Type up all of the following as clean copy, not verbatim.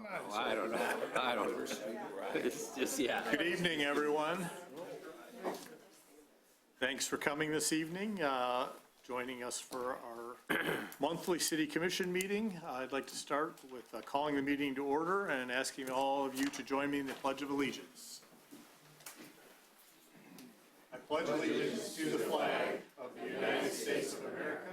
I don't know. It's just, yeah. Good evening, everyone. Thanks for coming this evening, joining us for our monthly city commission meeting. I'd like to start with calling the meeting to order and asking all of you to join me in the Pledge of Allegiance. I pledge allegiance to the flag of the United States of America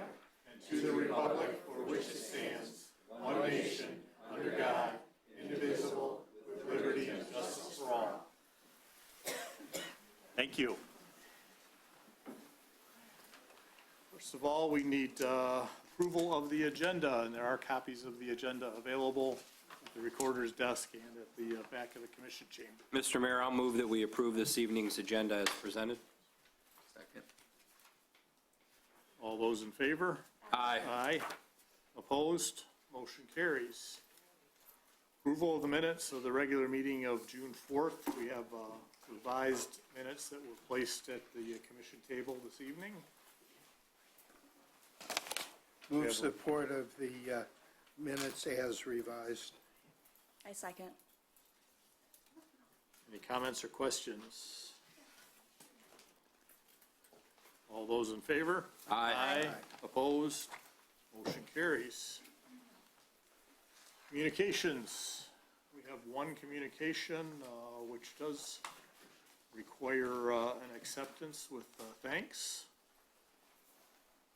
and to the republic for which it stands, one nation, under God, indivisible, with liberty and justice for all. Thank you. First of all, we need approval of the agenda, and there are copies of the agenda available at the recorder's desk and at the back of the commission chamber. Mr. Mayor, I'll move that we approve this evening's agenda as presented. Second. All those in favor? Aye. Aye. Opposed? Motion carries. Approval of the minutes of the regular meeting of June 4th. We have revised minutes that were placed at the commission table this evening. Move support of the minutes as revised. I second. Any comments or questions? All those in favor? Aye. Opposed? Motion carries. Communications. We have one communication which does require an acceptance with thanks.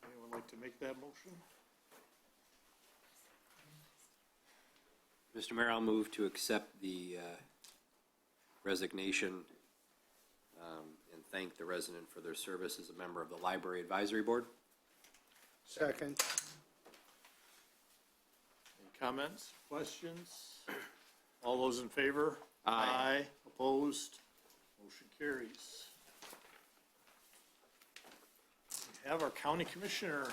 Anyone like to make that motion? Mr. Mayor, I'll move to accept the resignation and thank the resident for their service as a member of the Library Advisory Board. Second. Any comments, questions? All those in favor? Aye. Opposed? Motion carries. We have our county commissioner,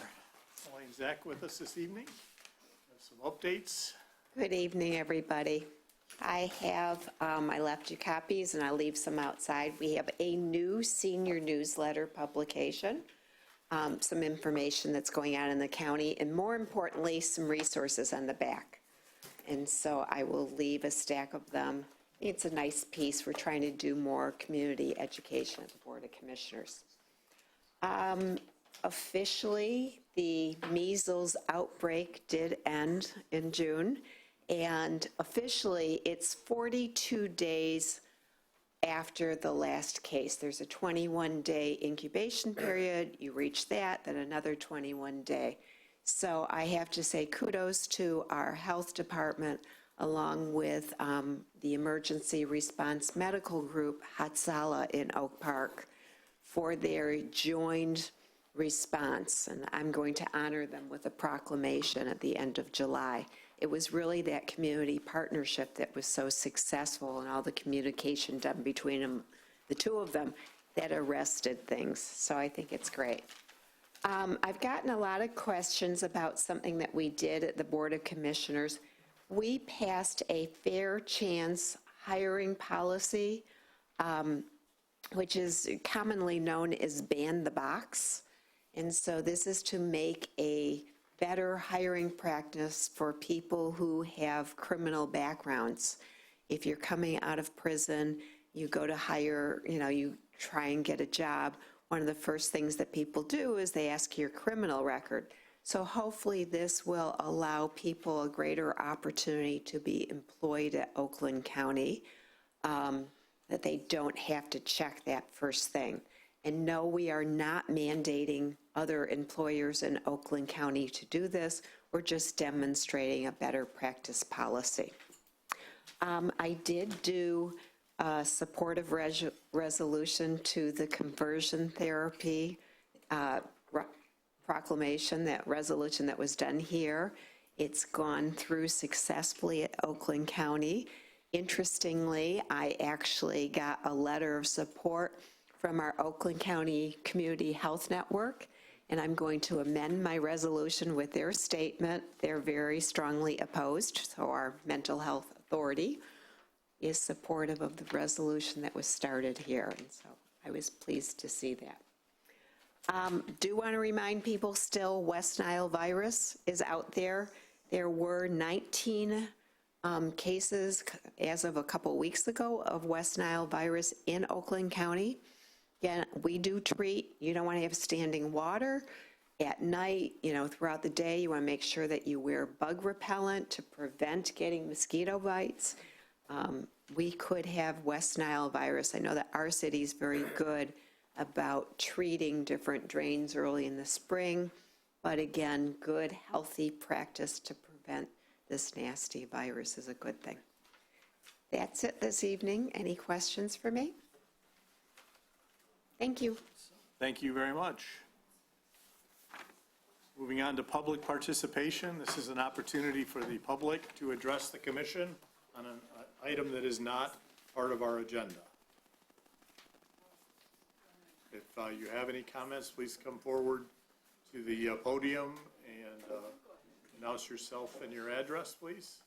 Elaine Zach, with us this evening. Have some updates. Good evening, everybody. I left you copies and I'll leave some outside. We have a new senior newsletter publication, some information that's going on in the county, and more importantly, some resources on the back. And so I will leave a stack of them. It's a nice piece. We're trying to do more community education at the Board of Commissioners. Officially, the measles outbreak did end in June. And officially, it's 42 days after the last case. There's a 21-day incubation period. You reach that, then another 21-day. So I have to say kudos to our health department, along with the emergency response medical group, Hatsala in Oak Park, for their joined response. And I'm going to honor them with a proclamation at the end of July. It was really that community partnership that was so successful, and all the communication done between them, the two of them, that arrested things. So I think it's great. I've gotten a lot of questions about something that we did at the Board of Commissioners. We passed a fair chance hiring policy, which is commonly known as ban the box. And so this is to make a better hiring practice for people who have criminal backgrounds. If you're coming out of prison, you go to hire, you try and get a job. One of the first things that people do is they ask your criminal record. So hopefully this will allow people a greater opportunity to be employed at Oakland County, that they don't have to check that first thing. And no, we are not mandating other employers in Oakland County to do this. We're just demonstrating a better practice policy. I did do a supportive resolution to the conversion therapy proclamation, that resolution that was done here. It's gone through successfully at Oakland County. Interestingly, I actually got a letter of support from our Oakland County Community Health Network, and I'm going to amend my resolution with their statement. They're very strongly opposed, so our mental health authority is supportive of the resolution that was started here, and so I was pleased to see that. Do want to remind people still West Nile virus is out there. There were 19 cases as of a couple weeks ago of West Nile virus in Oakland County. Again, we do treat, you don't want to have standing water. At night, throughout the day, you want to make sure that you wear bug repellent to prevent getting mosquito bites. We could have West Nile virus. I know that our city is very good about treating different drains early in the spring, but again, good, healthy practice to prevent this nasty virus is a good thing. That's it this evening. Any questions for me? Thank you. Thank you very much. Moving on to public participation. This is an opportunity for the public to address the commission on an item that is not part of our agenda. If you have any comments, please come forward to the podium and announce yourself and your address, please.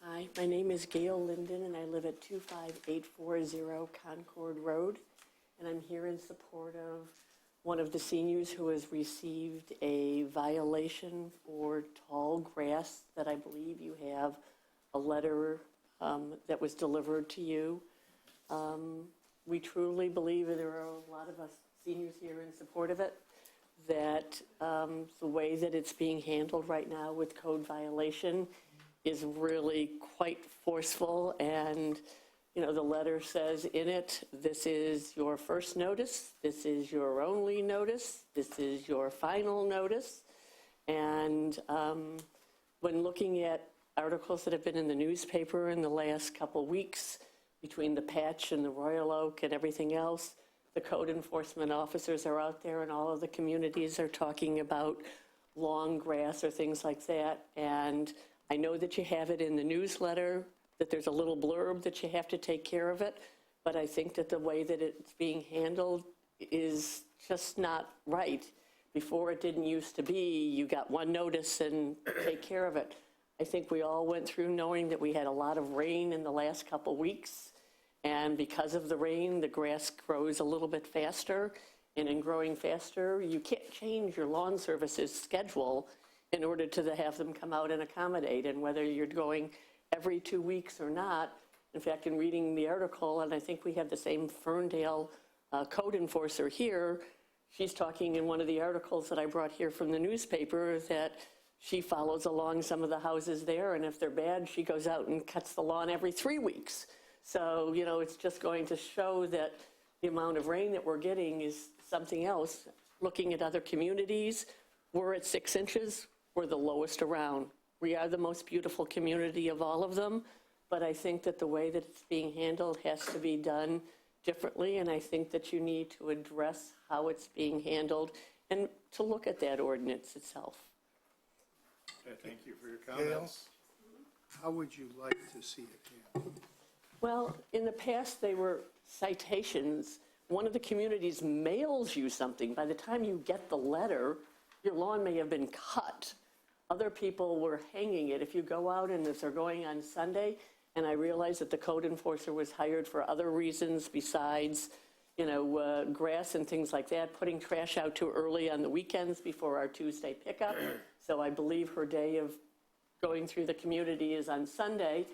Hi, my name is Gail Linden, and I live at 25840 Concord Road, and I'm here in support of one of the seniors who has received a violation for tall grass that I believe you have a letter that was delivered to you. We truly believe, and there are a lot of us seniors here in support of it, that the way that it's being handled right now with code violation is really quite forceful. And, the letter says in it, this is your first notice, this is your only notice, this is your final notice. And when looking at articles that have been in the newspaper in the last couple weeks, between the patch and the Royal Oak and everything else, the code enforcement officers are out there and all of the communities are talking about long grass or things like that. And I know that you have it in the newsletter, that there's a little blurb that you have to take care of it, but I think that the way that it's being handled is just not right. Before, it didn't used to be, you got one notice and take care of it. I think we all went through knowing that we had a lot of rain in the last couple weeks, and because of the rain, the grass grows a little bit faster, and in growing faster, you can't change your lawn services schedule in order to have them come out and accommodate. And whether you're going every 2 weeks or not, in fact, in reading the article, and I think we have the same Ferndale code enforcer here, she's talking in one of the articles that I brought here from the newspaper that she follows along some of the houses there, and if they're bad, she goes out and cuts the lawn every 3 weeks. So, it's just going to show that the amount of rain that we're getting is something else. Looking at other communities, we're at 6 inches. We're the lowest around. We are the most beautiful community of all of them, but I think that the way that it's being handled has to be done differently, and I think that you need to address how it's being handled and to look at that ordinance itself. Okay, thank you for your comments. How would you like to see it handled? Well, in the past, they were citations. One of the communities mails you something. By the time you get the letter, your lawn may have been cut. Other people were hanging it. If you go out and if they're going on Sunday, and I realize that the code enforcer was hired for other reasons besides, grass and things like that, putting trash out too early on the weekends before our Tuesday pickup. So I believe her day of going through the community is on Sunday.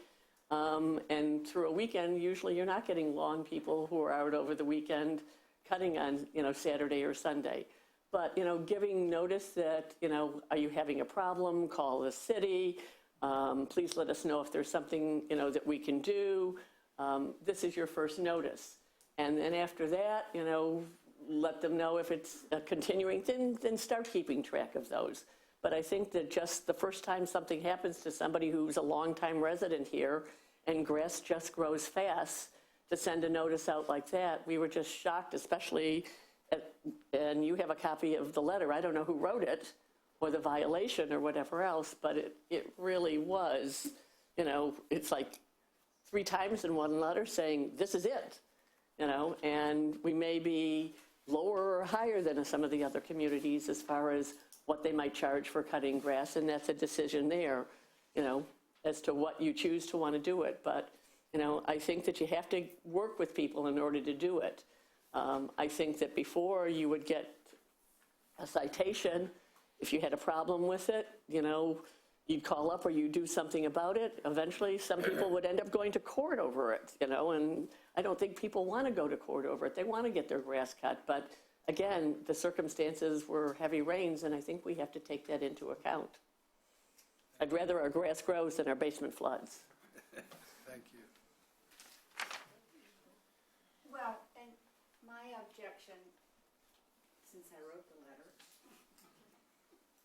And through a weekend, usually you're not getting lawn people who are out over the weekend cutting on, Saturday or Sunday. But, giving notice that, are you having a problem? Call the city. Please let us know if there's something, that we can do. This is your first notice. And then after that, let them know if it's a continuing thing, then start keeping track of those. But I think that just the first time something happens to somebody who's a longtime resident here and grass just grows fast, to send a notice out like that, we were just shocked, especially and you have a copy of the letter. I don't know who wrote it or the violation or whatever else, but it really was, it's like 3 times in one letter saying, this is it, and we may be lower or higher than some of the other communities as far as what they might charge for cutting grass, and that's a decision there, as to what you choose to want to do it. But, I think that you have to work with people in order to do it. I think that before you would get a citation, if you had a problem with it, you'd call up or you'd do something about it. Eventually, some people would end up going to court over it, and I don't think people want to go to court over it. They want to get their grass cut. But again, the circumstances were heavy rains, and I think we have to take that into account. I'd rather our grass grows than our basement floods. Thank you. Well, and my objection, since I wrote the letter,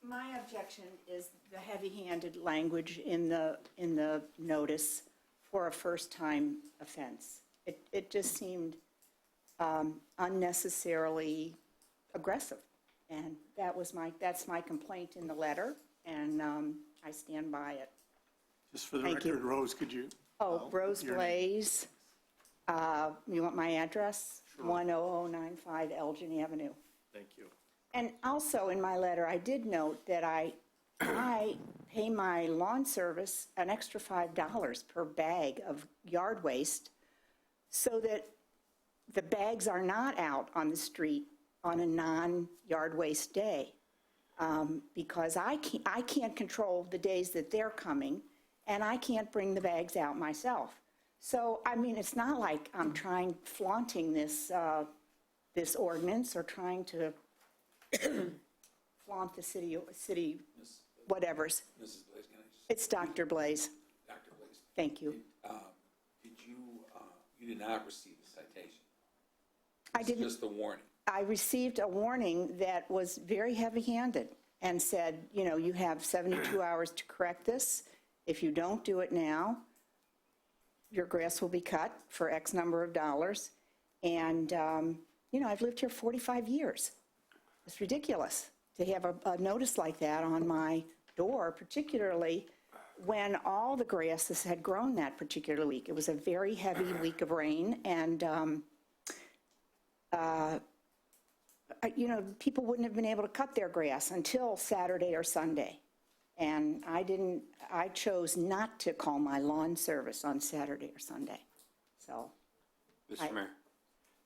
my objection is the heavy-handed language in the notice for a first-time offense. It just seemed unnecessarily aggressive, and that's my complaint in the letter, and I stand by it. Just for the Thank you. record, Rose, could you? Rose your name. Blaze, you want my address? 10095 Elgin Avenue. Thank you. And also in my letter, I did note that I pay my lawn service an extra $5 per bag of yard waste so that the bags are not out on the street on a non-yard waste day. Because I can't control the days that they're coming, and I can't bring the bags out myself. So, I mean, it's not like I'm flaunting this ordinance or trying to flaunt the city whatevers. Mrs. Blaze, can I just? It's Dr. Blaze. Dr. Blaze, Thank you. you did not receive a citation? I didn't. Just a warning? I received a warning that was very heavy-handed and said, you have 72 hours to correct this. If you don't do it now, your grass will be cut for X number of dollars. And, I've lived here 45 years. It's ridiculous to have a notice like that on my door, particularly when all the grasses had grown that particular week. It was a very heavy week of rain, and people wouldn't have been able to cut their grass until Saturday or Sunday. And I chose not to call my lawn service on Saturday or Sunday. So, Mr. Mayor,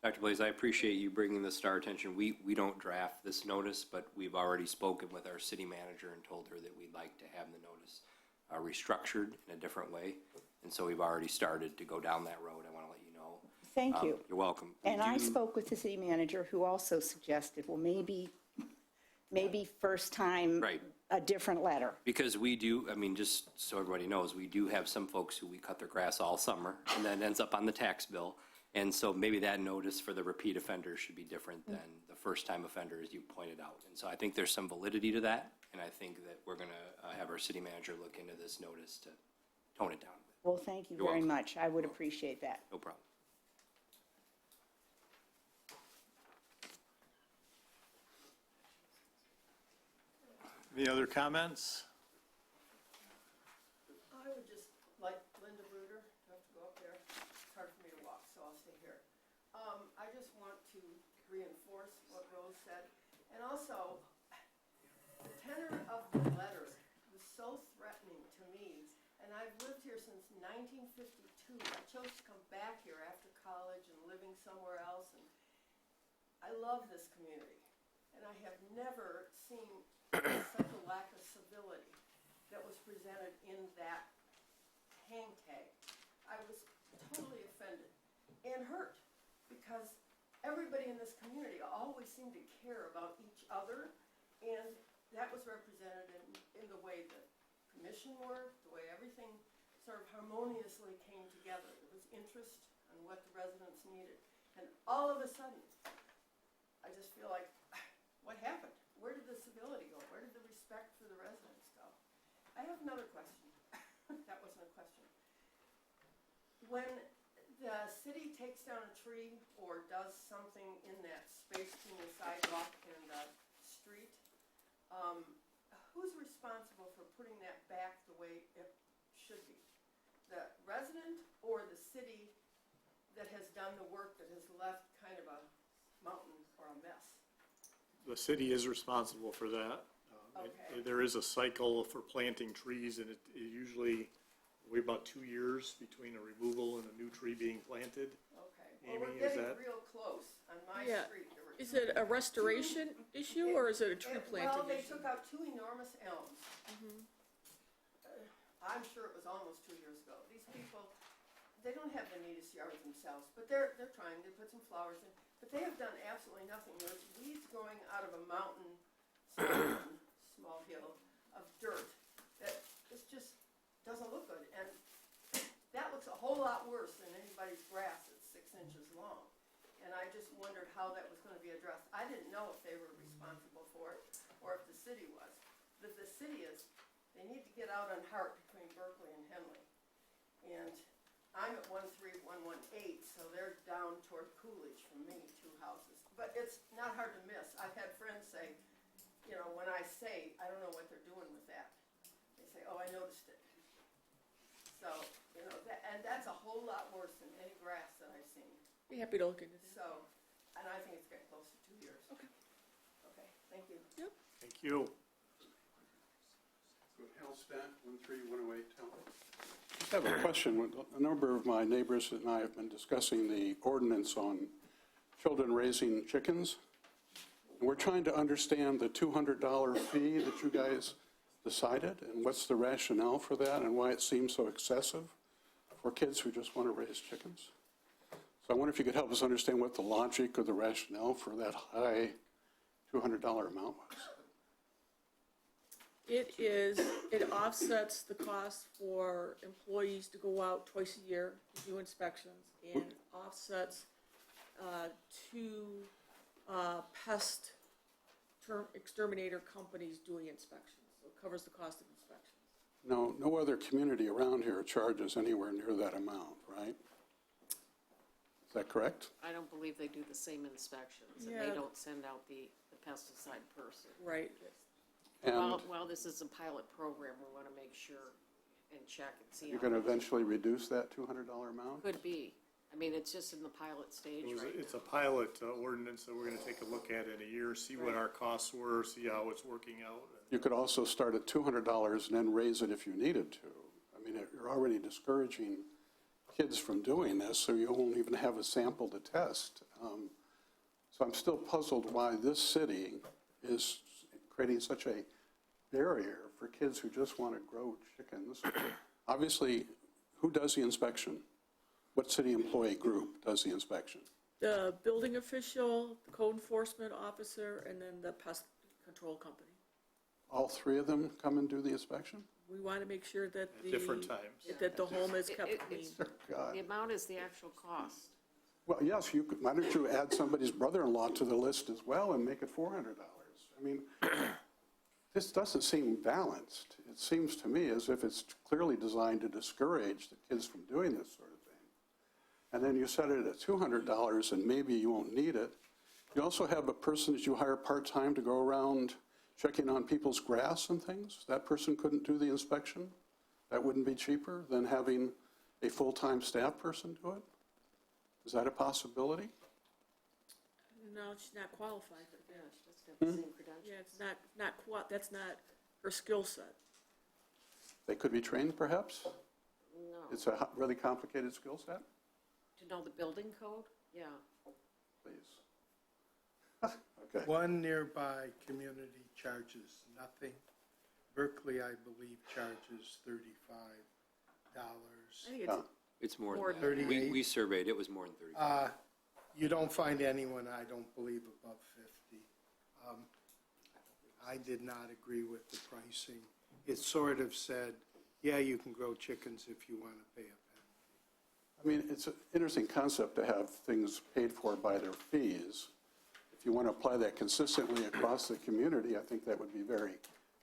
Dr. Blaze, I appreciate you bringing this to our attention. We don't draft this notice, but we've already spoken with our city manager and told her that we'd like to have the notice restructured in a different way. And so we've already started to go down that road. I want to let you know. thank you. You're welcome. And I spoke with the city manager, who also suggested, well, maybe first time, Right. a different letter. Because we do, just so everybody knows, we do have some folks who we cut their grass all summer, and then ends up on the tax bill. And so maybe that notice for the repeat offender should be different than the first-time offender, as you pointed out. And so I think there's some validity to that, and I think that we're going to have our city manager look into this notice to tone it down. Well, thank you You're very welcome. much. I would appreciate that. No problem. Any other comments? I would just like Linda Bruder, I have to go up there. It's hard for me to walk, so I'll stay here. I just want to reinforce what Rose said. And also, the tenor of the letter was so threatening to me. And I've lived here since 1952. I chose to come back here after college and living somewhere else. And I love this community. And I have never seen such a lack of civility that was presented in that hang tag. I was totally offended and hurt because everybody in this community always seemed to care about each other, and that was represented in the way the commission worked, the way everything sort of harmoniously came together. There was interest in what the residents needed. And all of a sudden, I just feel like, what happened? Where did the civility go? Where did the respect for the residents go? I have another question. That wasn't a question. When the city takes down a tree or does something in that space between the sidewalk and the street, who's responsible for putting that back the way it should be? The resident or the city that has done the work that has left kind of a mountain or a mess? The city is responsible for that. Okay. There is a cycle for planting trees, and it usually, about 2 years between a removal and a new tree being planted. Okay. Well, we're Amy, is getting that? real close on my Yeah. street. There were Is two- it a restoration issue or is it a tree Well, planting they issue? took out two enormous elms. I'm sure it was almost 2 years ago. These people, they don't have the neatest yards themselves, but they're trying. They put some flowers in, but they have done absolutely nothing. There's weeds growing out of a mountain, small hill of dirt that just doesn't look good. And that looks a whole lot worse than anybody's grass that's 6 inches long. And I just wondered how that was going to be addressed. I didn't know if they were responsible for it or if the city was. But the city is, they need to get out on Hart between Berkeley and Henley. And I'm at 13118, so they're down toward Coolidge from me, 2 houses. But it's not hard to miss. I've had friends say, you know, when I say, I don't know what they're doing with that, they say, oh, I noticed it. So, you know, and that's a whole lot worse than any grass that I've seen. Be happy to look into that. So, and I think it's getting close to 2 years. Okay. Okay, thank you. Thank you. Hal Stat, 13108 Hal. I have a question. A number of my neighbors and I have been discussing the ordinance on children raising chickens. And we're trying to understand the $200 fee that you guys decided, and what's the rationale for that, and why it seems so excessive for kids who just want to raise chickens. So I wonder if you could help us understand what the logic or the rationale for that high $200 amount was. It offsets the cost for employees to go out twice a year to do inspections, and offsets two pest exterminator companies doing inspections. So it covers the cost of inspections. No other community around here charges anywhere near that amount, right? Is that correct? I don't believe they do the same inspections, and Yeah. they don't send out the pesticide person. Right. And While this is a pilot program, we want to make sure and check and see you're how going to much eventually reduce that $200 amount? could be. I mean, it's just in the pilot stage right now. It's a pilot ordinance that we're going to take a look at in a year, see what our costs were, see how it's working out. You could also start at $200 and then raise it if you needed to. I mean, you're already discouraging kids from doing this, so you won't even have a sample to test. So I'm still puzzled why this city is creating such a barrier for kids who just want to grow chickens. Obviously, who does the inspection? What city employee group does the inspection? The building official, the code enforcement officer, and then the pest control company. All three of them come and do the inspection? We want to make sure that At different times. that the home is It- kept it- clean. it's- God. The amount is the actual cost. Well, yes, you could, why don't you add somebody's brother-in-law to the list as well and make it $400? I mean, this doesn't seem balanced. It seems to me as if it's clearly designed to discourage the kids from doing this sort of thing. And then you set it at $200 and maybe you won't need it. You also have a person that you hire part-time to go around checking on people's grass and things. That person couldn't do the inspection? That wouldn't be cheaper than having a full-time staff person do it? Is that a possibility? No, she's not qualified for Yeah, that. she doesn't have the same credentials. Yeah, it's that's not her skill set. They could be trained, perhaps? No. It's a really complicated skill set? To know the building code? Yeah. Please. Okay. One nearby community charges nothing. Berkeley, I believe, charges $35. I think it's, It's more More than that. than- We surveyed, it was more than 35. You don't find anyone, I don't believe, above 50. I did not agree with the pricing. It sort of said, yeah, you can grow chickens if you want to pay a penalty. I mean, it's an interesting concept to have things paid for by their fees. If you want to apply that consistently across the community, I think that would be very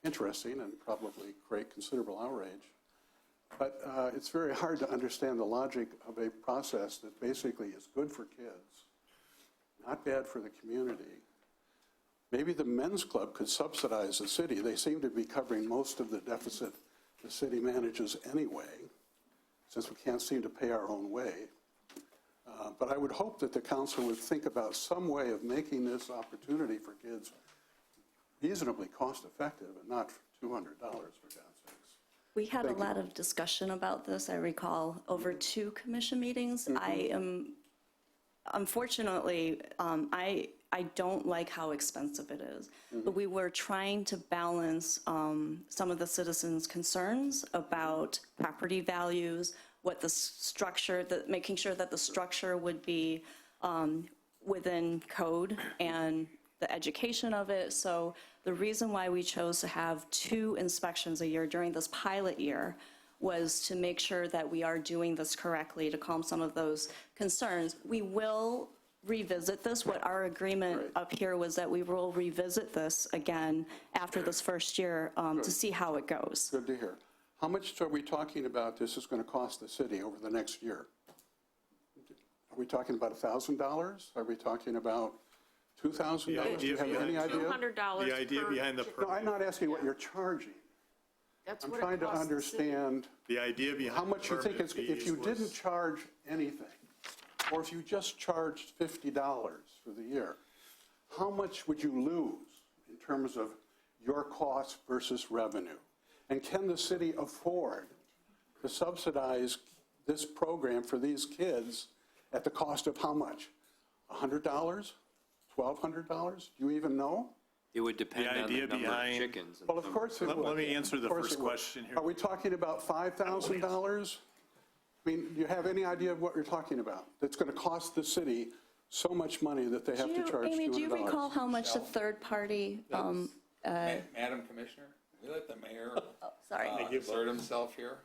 interesting and probably create considerable outrage. But it's very hard to understand the logic of a process that basically is good for kids, not bad for the community. Maybe the men's club could subsidize the city. They seem to be covering most of the deficit the city manages anyway, since we can't seem to pay our own way. But I would hope that the council would think about some way of making this opportunity for kids reasonably cost-effective and not $200, for God's sakes. We had a Thank you. lot of discussion about this, I recall, over 2 commission meetings. I am unfortunately, I don't like how expensive it is. But we were trying to balance some of the citizens' concerns about property values, what the structure, making sure that the structure would be within code and the education of it. So the reason why we chose to have 2 inspections a year during this pilot year was to make sure that we are doing this correctly, to calm some of those concerns. We will revisit this. What our agreement up here was that we will revisit this again after this first year to see how it goes. Good to hear. How much are we talking about this is going to cost the city over the next year? Are we talking about $1,000? Are we talking about $2,000? Do you have any idea? $200 The idea per behind the chicken. No, I'm not asking what you're charging. That's I'm what it trying to costs the city. understand The idea behind how much you think permit it's, if fees you was- didn't charge anything, or if you just charged $50 for the year, how much would you lose in terms of your cost versus revenue? And can the city afford to subsidize this program for these kids at the cost of how much? $100? $1,200? Do you even know? It would depend The on the idea number of behind- chickens. Well, of course it would. Let me answer the Of course first it would. question here. Are we talking about $5,000? I mean, do you have any idea of what you're talking about? That's going to cost the city so much money that they have to charge $200. Amy, do you recall how much the third party, Madam Commissioner, we let the mayor sorry. assert himself here.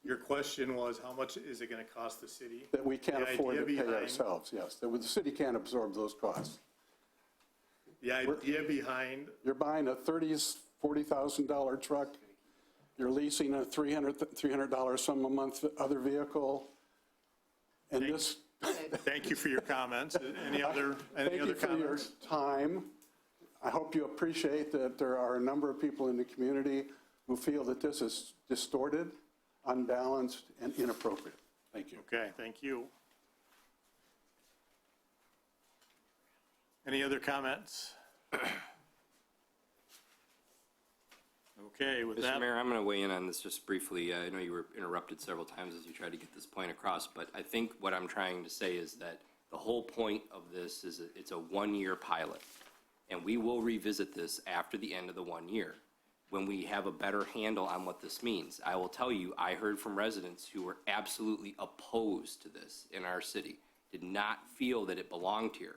Your question was, how much is it going to cost the city? That we can't The afford to idea pay behind- ourselves, yes. That the city can't absorb those costs. The idea behind, You're buying a $30,000, $40,000 truck, you're leasing a $300 some a month other vehicle, and this, thank you for your comments. Any other thank you for your comments? time. I hope you appreciate that there are a number of people in the community who feel that this is distorted, unbalanced, and inappropriate. Thank you. Okay, thank you. Any other comments? Okay, with Mr. that, Mayor, I'm going to weigh in on this just briefly. I know you were interrupted several times as you tried to get this point across, but I think what I'm trying to say is that the whole point of this is it's a one-year pilot, and we will revisit this after the end of the 1 year when we have a better handle on what this means. I will tell you, I heard from residents who were absolutely opposed to this in our city, did not feel that it belonged here.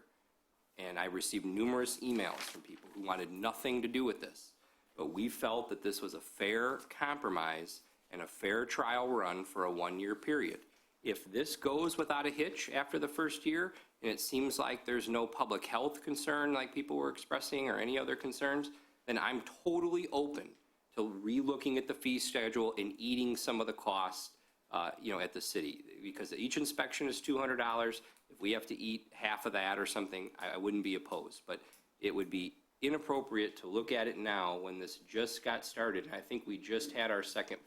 And I received numerous emails from people who wanted nothing to do with this. But we felt that this was a fair compromise and a fair trial run for a 1-year period. If this goes without a hitch after the first year, and it seems like there's no public health concern like people were expressing or any other concerns, then I'm totally open to relooking at the fee schedule and eating some of the costs, at the city. Because each inspection is $200. If we have to eat half of that or something, I wouldn't be opposed. But it would be inappropriate to look at it now when this just got started. I think we just had our second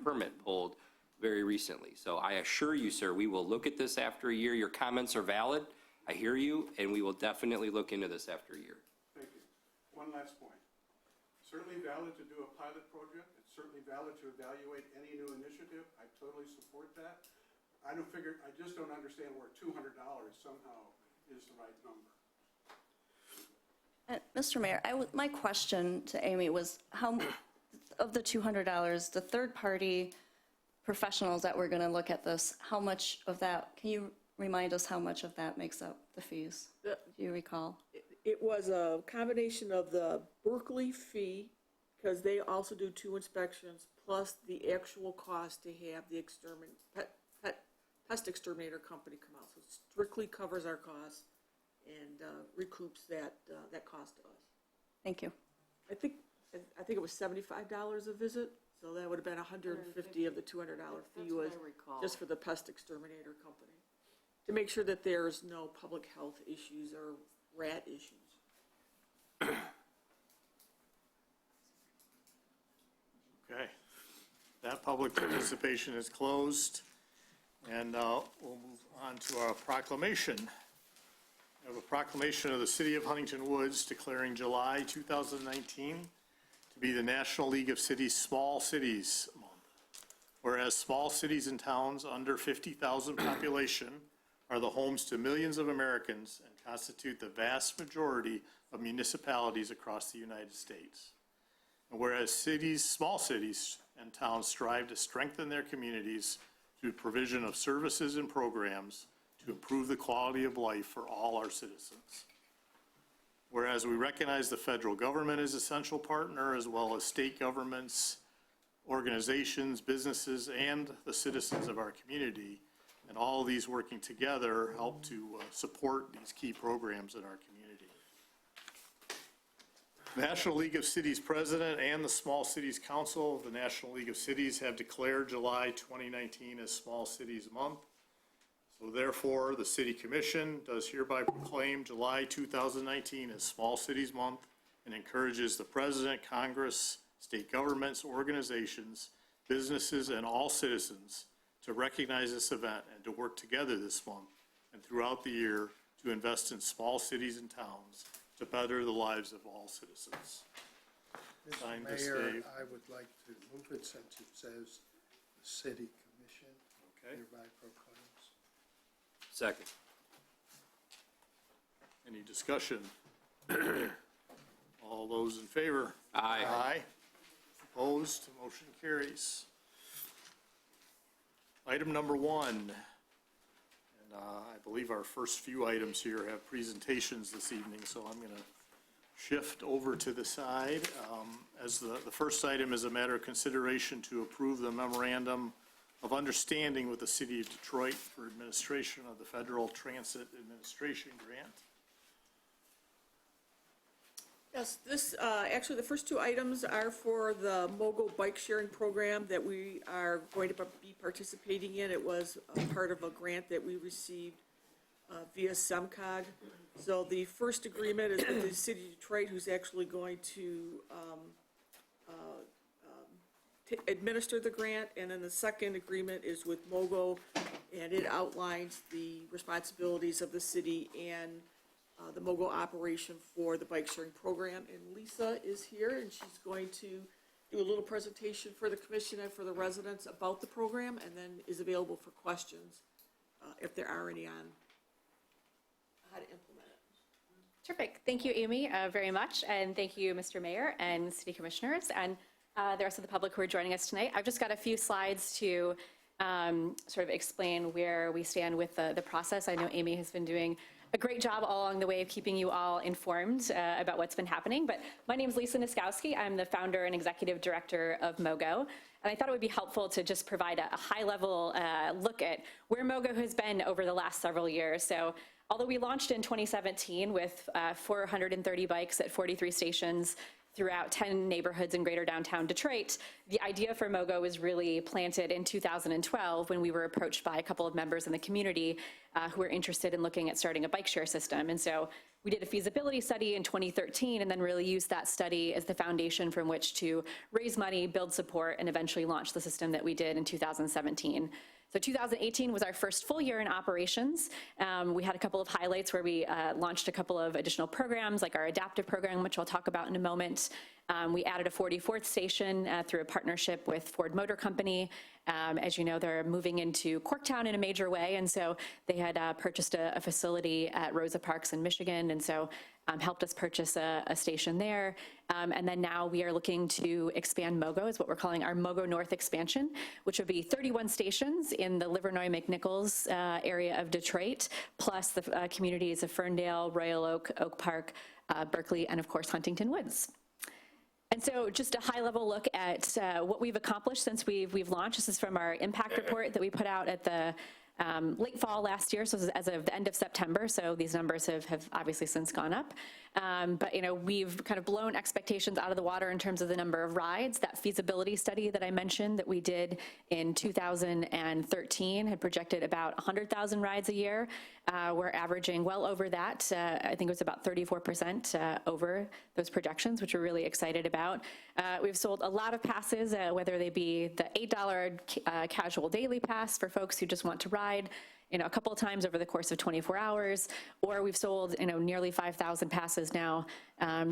permit pulled very recently. So I assure you, sir, we will look at this after a year. Your comments are valid. I hear you, and we will definitely look into this after a year. Thank you. One last point. Certainly valid to do a pilot project. It's certainly valid to evaluate any new initiative. I totally support that. I just don't understand where $200 somehow is the right number. Mr. Mayor, my question to Amy was, how, of the $200, the third-party professionals that were going to look at this, how much of that, can you remind us how much of that makes up the fees? Do you recall? It was a combination of the Berkeley fee, because they also do 2 inspections, plus the actual cost to have the pest exterminator company come out. So it strictly covers our costs and recoups that cost to us. Thank you. I think it was $75 a visit, so that would have been $150 of the $200 fee was what I recall. just for the pest exterminator company, to make sure that there's no public health issues or rat issues. okay. That public participation is closed, and we'll move on to our proclamation. We have a proclamation of the City of Huntington Woods declaring July 2019 to be the National League of Cities Small Cities Month. Whereas small cities and towns under 50,000 population are the homes to millions of Americans and constitute the vast majority of municipalities across the United States. And whereas cities, small cities and towns strive to strengthen their communities through provision of services and programs to improve the quality of life for all our citizens. Whereas we recognize the federal government as essential partner, as well as state governments, organizations, businesses, and the citizens of our community, and all of these working together help to support these key programs in our community. The National League of Cities President and the Small Cities Council of the National League of Cities have declared July 2019 as Small Cities Month. So therefore, the City Commission does hereby proclaim July 2019 as Small Cities Month and encourages the President, Congress, state governments, organizations, businesses, and all citizens to recognize this event and to work together this month and throughout the year to invest in small cities and towns to better the lives of all citizens. Signed this Mayor, day. I would like to move it since it says the city commission Okay. hereby proclaims. Second. Any discussion? All those in favor? Aye. Aye. Opposed? Motion carries. Item number 1. And I believe our first few items here have presentations this evening, so I'm going to shift over to the side. As the first item is a matter of consideration to approve the memorandum of understanding with the City of Detroit for administration of the Federal Transit Administration Grant. Yes, this, actually, the first 2 items are for the MOGO bike sharing program that we are going to be participating in. It was a part of a grant that we received via SEMCOG. So the first agreement is with the City of Detroit, who's actually going to administer the grant, and then the second agreement is with MOGO, and it outlines the responsibilities of the city and the MOGO operation for the bike sharing program. And Lisa is here, and she's going to do a little presentation for the commission and for the residents about the program, and then is available for questions if there are any on how to implement it. Terrific. Thank you, Amy, very much. And thank you, Mr. Mayor and City Commissioners and the rest of the public who are joining us tonight. I've just got a few slides to sort of explain where we stand with the process. I know Amy has been doing a great job all along the way of keeping you all informed about what's been happening. But my name is Lisa Niskowski. I'm the founder and executive director of MOGO. And I thought it would be helpful to just provide a high-level look at where MOGO has been over the last several years. So although we launched in 2017 with 430 bikes at 43 stations throughout 10 neighborhoods in greater downtown Detroit, the idea for MOGO was really planted in 2012 when we were approached by a couple of members in the community who were interested in looking at starting a bike share system. And so we did a feasibility study in 2013 and then really used that study as the foundation from which to raise money, build support, and eventually launch the system that we did in 2017. So 2018 was our first full year in operations. We had a couple of highlights where we launched a couple of additional programs, like our adaptive program, which I'll talk about in a moment. We added a 44th station through a partnership with Ford Motor Company. As you know, they're moving into Corktown in a major way, and so they had purchased a facility at Rosa Parks in Michigan, and so helped us purchase a station there. And then now we are looking to expand MOGO, is what we're calling our MOGO North expansion, which would be 31 stations in the Livernois-McNichols area of Detroit, plus the communities of Ferndale, Royal Oak, Oak Park, Berkeley, and of course Huntington Woods. And so just a high-level look at what we've accomplished since we've launched. This is from our impact report that we put out at the late fall last year, so this is as of the end of September, so these numbers have obviously since gone up. But you know, we've kind of blown expectations out of the water in terms of the number of rides. That feasibility study that I mentioned that we did in 2013 had projected about 100,000 rides a year. We're averaging well over that. I think it was about 34% over those projections, which we're really excited about. We've sold a lot of passes, whether they be the $8 casual daily pass for folks who just want to ride, you know, a couple of times over the course of 24 hours, or we've sold, you know, nearly 5,000 passes now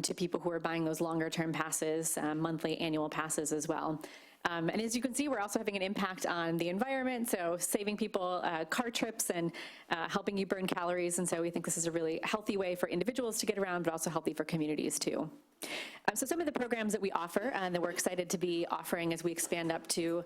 to people who are buying those longer term passes, monthly, annual passes as well. And as you can see, we're also having an impact on the environment, so saving people car trips and helping you burn calories. And so we think this is a really healthy way for individuals to get around, but also healthy for communities too. So some of the programs that we offer and that we're excited to be offering as we expand up to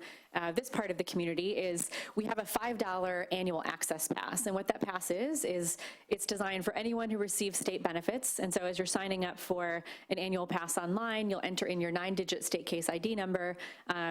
this part of the community is we have a $5 annual access pass. And what that pass is it's designed for anyone who receives state benefits. And so as you're signing up for an annual pass online, you'll enter in your 9-digit state case ID number.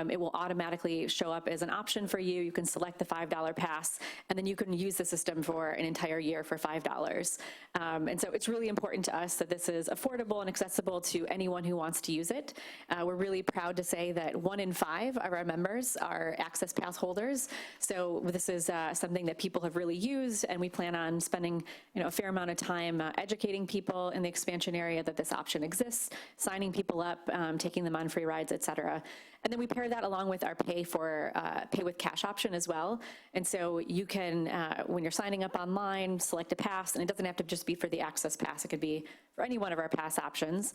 It will automatically show up as an option for you. You can select the $5 pass, and then you can use the system for an entire year for $5. And so it's really important to us that this is affordable and accessible to anyone who wants to use it. We're really proud to say that 1 in 5 of our members are access pass holders. So this is something that people have really used, and we plan on spending a fair amount of time educating people in the expansion area that this option exists, signing people up, taking them on free rides, et cetera. And then we pair that along with our pay with cash option as well. And so you can, when you're signing up online, select a pass, and it doesn't have to just be for the access pass. It could be for any one of our pass options.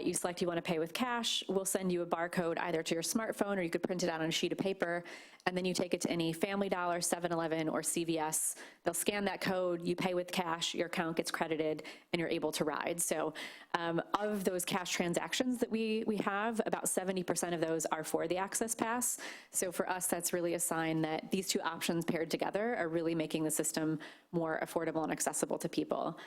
You select you want to pay with cash. We'll send you a barcode either to your smartphone, or you could print it out on a sheet of paper, and then you take it to any Family Dollar, 7-Eleven, or CVS. They'll scan that code, you pay with cash, your account gets credited, and you're able to ride. So of those cash transactions that we have, about 70% of those are for the access pass. So for us, that's really a sign that these two options paired together are really making the system more affordable and accessible to people.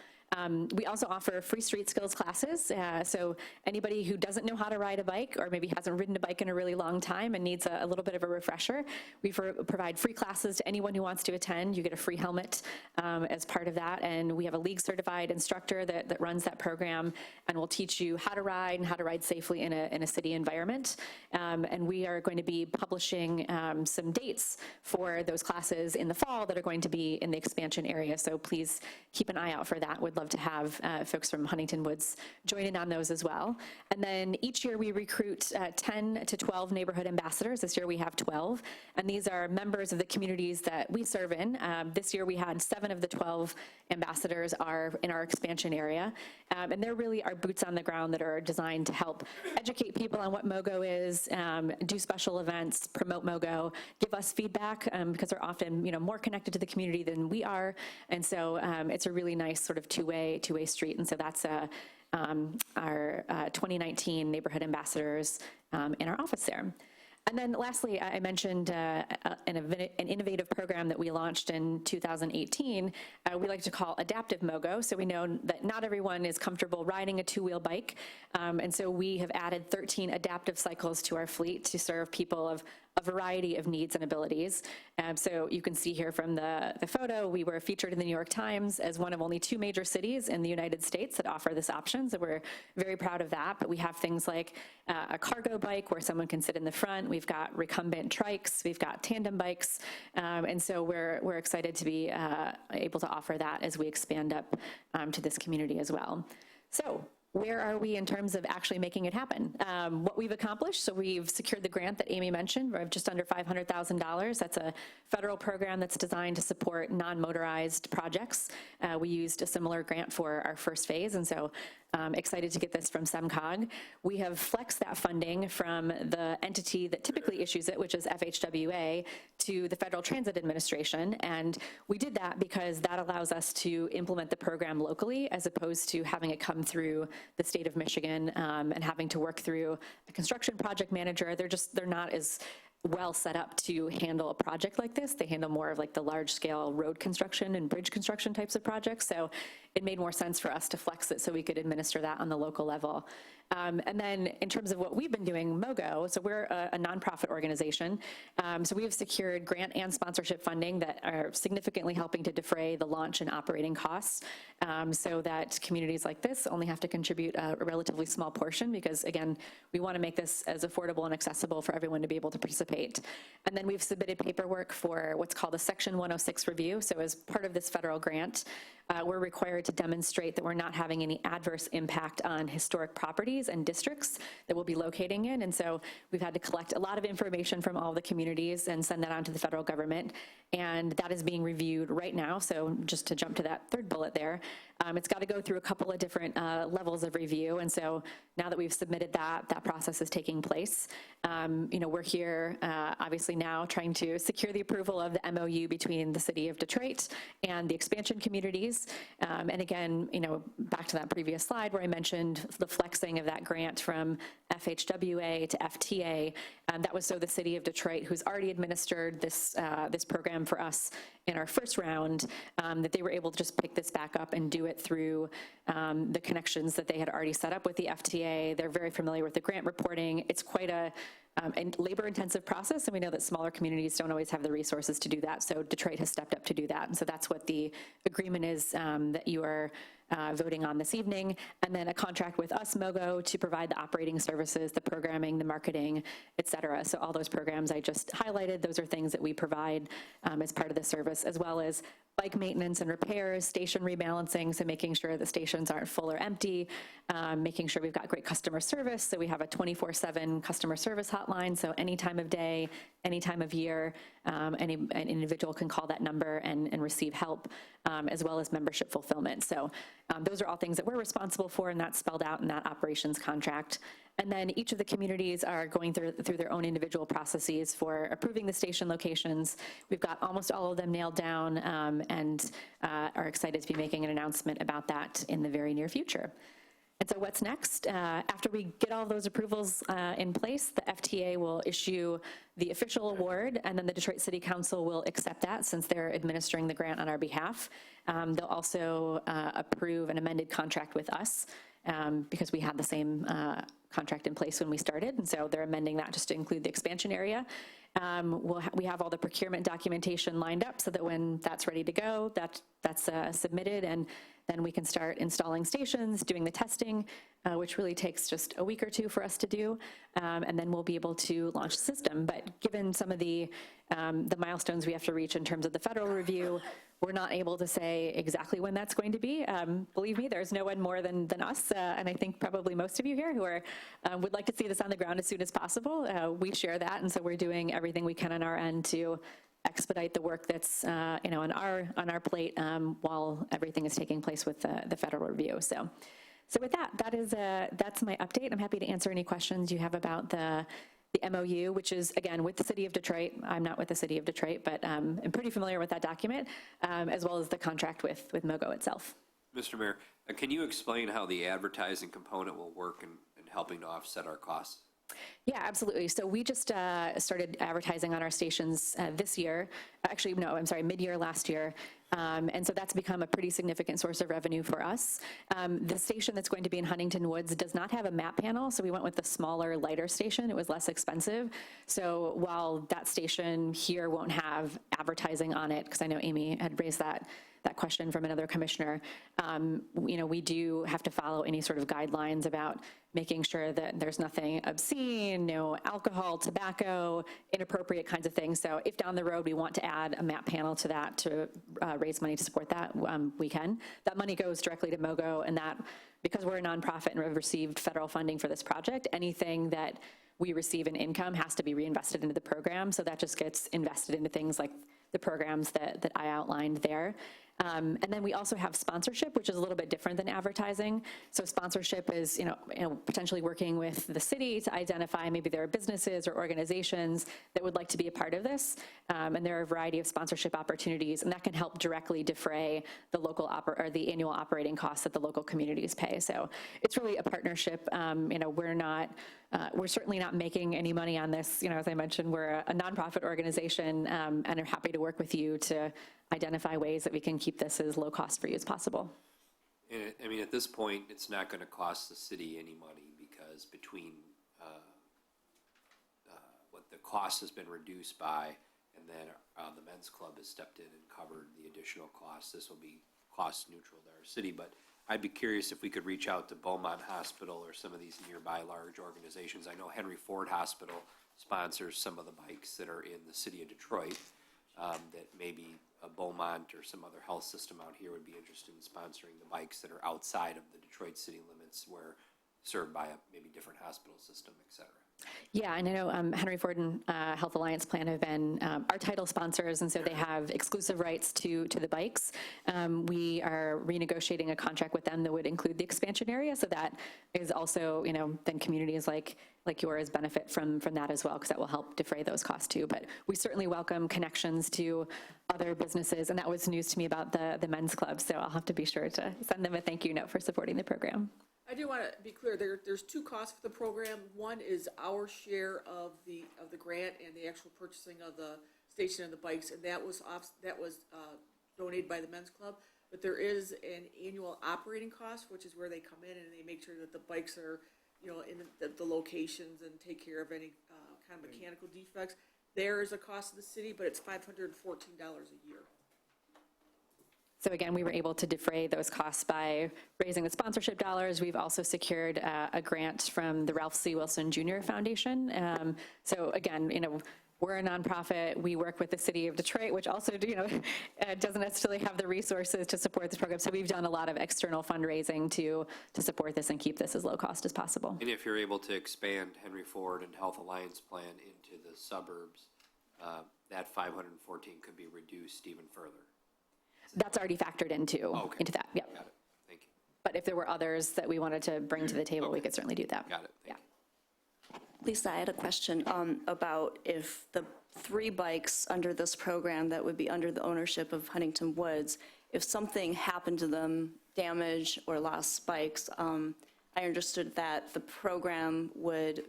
We also offer free street skills classes. So anybody who doesn't know how to ride a bike, or maybe hasn't ridden a bike in a really long time and needs a little bit of a refresher, we provide free classes to anyone who wants to attend. You get a free helmet as part of that. And we have a league certified instructor that runs that program and will teach you how to ride and how to ride safely in a city environment. And we are going to be publishing some dates for those classes in the fall that are going to be in the expansion area. So please keep an eye out for that. We'd love to have folks from Huntington Woods join in on those as well. And then each year we recruit 10 to 12 neighborhood ambassadors. This year we have 12, and these are members of the communities that we serve in. This year we had 7 of the 12 ambassadors are in our expansion area, and they're really our boots on the ground that are designed to help educate people on what MOGO is, do special events, promote MOGO, give us feedback, because they're often more connected to the community than we are, and so it's a really nice sort of two-way street. And so that's our 2019 neighborhood ambassadors in our office there. And then lastly, I mentioned an innovative program that we launched in 2018. We like to call Adaptive MOGO. So we know that not everyone is comfortable riding a 2-wheel bike. And so we have added 13 adaptive cycles to our fleet to serve people of a variety of needs and abilities. So you can see here from the photo, we were featured in the New York Times as one of only 2 major cities in the United States that offer this option. So we're very proud of that. But we have things like a cargo bike where someone can sit in the front. We've got recumbent trikes. We've got tandem bikes. And so we're excited to be able to offer that as we expand up to this community as well. So where are we in terms of actually making it happen? What we've accomplished, so we've secured the grant that Amy mentioned, of just under $500,000. That's a federal program that's designed to support non-motorized projects. We used a similar grant for our first phase, and so excited to get this from SEMCOG. We have flexed that funding from the entity that typically issues it, which is FHWA, to the Federal Transit Administration. And we did that because that allows us to implement the program locally as opposed to having it come through the state of Michigan and having to work through a construction project manager. They're not as well set up to handle a project like this. They handle more of like the large scale road construction and bridge construction types of projects. So it made more sense for us to flex it so we could administer that on the local level. And then in terms of what we've been doing, MOGO, so we're a nonprofit organization. So we have secured grant and sponsorship funding that are significantly helping to defray the launch and operating costs so that communities like this only have to contribute a relatively small portion because, again, we want to make this as affordable and accessible for everyone to be able to participate. And then we've submitted paperwork for what's called a Section 106 review. So as part of this federal grant, we're required to demonstrate that we're not having any adverse impact on historic properties and districts that we'll be locating in. And so we've had to collect a lot of information from all the communities and send that on to the federal government. And that is being reviewed right now. So just to jump to that third bullet there, It's got to go through a couple of different levels of review, and so now that we've submitted that process is taking place. We're here, obviously now, trying to secure the approval of the MOU between the City of Detroit and the expansion communities. And again, back to that previous slide where I mentioned the flexing of that grant from FHWA to FTA. That was so the City of Detroit, who's already administered this program for us in our first round, that they were able to just pick this back up and do it through the connections that they had already set up with the FTA. They're very familiar with the grant reporting. It's quite a labor-intensive process, and we know that smaller communities don't always have the resources to do that, so Detroit has stepped up to do that, and so that's what the agreement is that you are voting on this evening, and then a contract with us, MOGO, to provide the operating services, the programming, the marketing, et cetera. So all those programs I just highlighted, those are things that we provide as part of the service, as well as bike maintenance and repairs, station rebalancing, so making sure the stations aren't full or empty, making sure we've got great customer service, so we have a 24/7 customer service hotline, so any time of day, any time of year, an individual can call that number and receive help, as well as membership fulfillment. So those are all things that we're responsible for, and that's spelled out in that operations contract. And then each of the communities are going through their own individual processes for approving the station locations. We've got almost all of them nailed down, and are excited to be making an announcement about that in the very near future. And so what's next? After we get all those approvals in place, the FTA will issue the official award, and then the Detroit City Council will accept that since they're administering the grant on our behalf. They'll also approve an amended contract with us because we had the same contract in place when we started, and so they're amending that just to include the expansion area. We have all the procurement documentation lined up so that when that's ready to go, that's submitted, and then we can start installing stations, doing the testing, which really takes just a week or two for us to do, and then we'll be able to launch the system. But given some of the milestones we have to reach in terms of the federal review, we're not able to say exactly when that's going to be. Believe me, there's no one more than us, and I think probably most of you here who are would like to see this on the ground as soon as possible. We share that, and so we're doing everything we can on our end to expedite the work that's on our plate while everything is taking place with the federal review. So with that's my update. I'm happy to answer any questions you have about the MOU, which is, again, with the City of Detroit. I'm not with the City of Detroit, but I'm pretty familiar with that document, as well as the contract with MOGO itself. Mr. Mayor, can you explain how the advertising component will work in helping to offset our costs? Yeah, absolutely. So we just started advertising on our stations this year. Actually, no, I'm sorry, mid-year last year. And so that's become a pretty significant source of revenue for us. The station that's going to be in Huntington Woods does not have a map panel, so we went with the smaller, lighter station. It was less expensive. So while that station here won't have advertising on it, because I know Amy had raised that question from another commissioner, we do have to follow any sort of guidelines about making sure that there's nothing obscene, no alcohol, tobacco, inappropriate kinds of things. So if down the road we want to add a map panel to that to raise money to support that, we can. That money goes directly to MOGO, and that, because we're a nonprofit and we've received federal funding for this project, anything that we receive in income has to be reinvested into the program. So that just gets invested into things like the programs that I outlined there. And then we also have sponsorship, which is a little bit different than advertising. So sponsorship is, potentially working with the city to identify maybe there are businesses or organizations that would like to be a part of this. And there are a variety of sponsorship opportunities, and that can help directly defray the local or the annual operating costs that the local communities pay. So it's really a partnership. We're certainly not making any money on this. As I mentioned, we're a nonprofit organization, and are happy to work with you to identify ways that we can keep this as low cost for you as possible. And at this point, it's not going to cost the city any money because between what the cost has been reduced by, and then the men's club has stepped in and covered the additional costs, this will be cost neutral to our city. But I'd be curious if we could reach out to Beaumont Hospital or some of these nearby large organizations. I know Henry Ford Hospital sponsors some of the bikes that are in the city of Detroit, that maybe a Beaumont or some other health system out here would be interested in sponsoring the bikes that are outside of the Detroit city limits where served by a maybe different hospital system, et cetera. Yeah, and I know Henry Ford and Health Alliance Plan have been our title sponsors, and so they have exclusive rights to the bikes. We are renegotiating a contract with them that would include the expansion area, so that is also, then communities like yours benefit from that as well, because that will help defray those costs too. But we certainly welcome connections to other businesses, and that was news to me about the men's club, so I'll have to be sure to send them a thank you note for supporting the program. I do want to be clear, there's two costs for the program. One is our share of the grant and the actual purchasing of the station and the bikes, and that was donated by the men's club. But there is an annual operating cost, which is where they come in and they make sure that the bikes are, in the locations and take care of any kind of mechanical defects. There is a cost to the city, but it's $514 a year. So again, we were able to defray those costs by raising the sponsorship dollars. We've also secured a grant from the Ralph C. Wilson Jr. Foundation. So again, we're a nonprofit. We work with the city of Detroit, which also, doesn't necessarily have the resources to support this program. So we've done a lot of external fundraising to support this and keep this as low cost as possible. And if you're able to expand Henry Ford and Health Alliance Plan into the suburbs, that 514 could be reduced even further. That's already factored into that. Yep. Got it. Thank you. But if there were others that we wanted to bring to the table, we could certainly do that. Got it. Thank you. Lisa, I had a question about if the 3 bikes under this program that would be under the ownership of Huntington Woods, if something happened to them, damage or lost bikes, I understood that the program would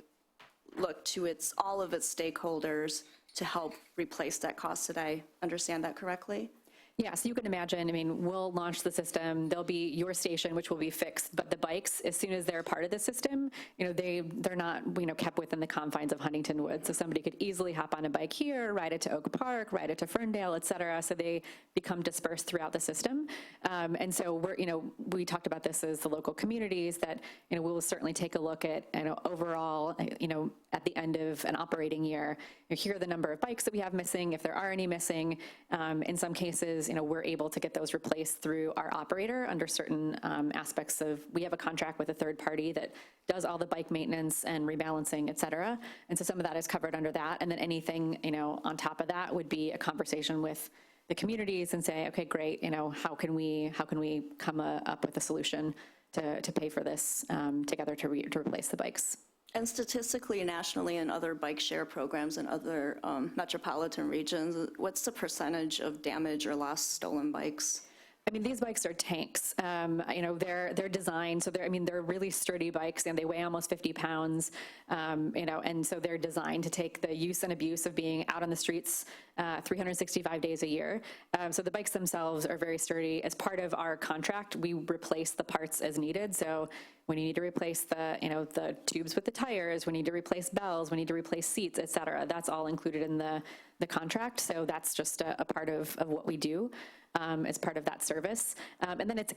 look to all of its stakeholders to help replace that cost. Did I understand that correctly? Yeah, so you can imagine, we'll launch the system, there'll be your station, which will be fixed, but the bikes, as soon as they're part of the system, they're not, kept within the confines of Huntington Woods. So somebody could easily hop on a bike here, ride it to Oak Park, ride it to Ferndale, et cetera. So they become dispersed throughout the system. And so we talked about this as the local communities that, we will certainly take a look at, overall, at the end of an operating year, here are the number of bikes that we have missing, if there are any missing. In some cases, we're able to get those replaced through our operator under certain aspects of, we have a contract with a third party that does all the bike maintenance and rebalancing, et cetera. And so some of that is covered under that. And then anything, on top of that would be a conversation with the communities and say, okay, great, how can we come up with a solution to pay for this together to replace the bikes. And statistically, nationally, in other bike share programs in other metropolitan regions, what's the percentage of damage or lost stolen bikes? These bikes are tanks. They're designed, so they're really sturdy bikes, and they weigh almost 50 pounds, and so they're designed to take the use and abuse of being out on the streets 365 days a year. So the bikes themselves are very sturdy. As part of our contract, we replace the parts as needed. So when you need to replace the tubes with the tires, we need to replace bells, we need to replace seats, et cetera, that's all included in the contract. So that's just a part of what we do. As part of that service. And then it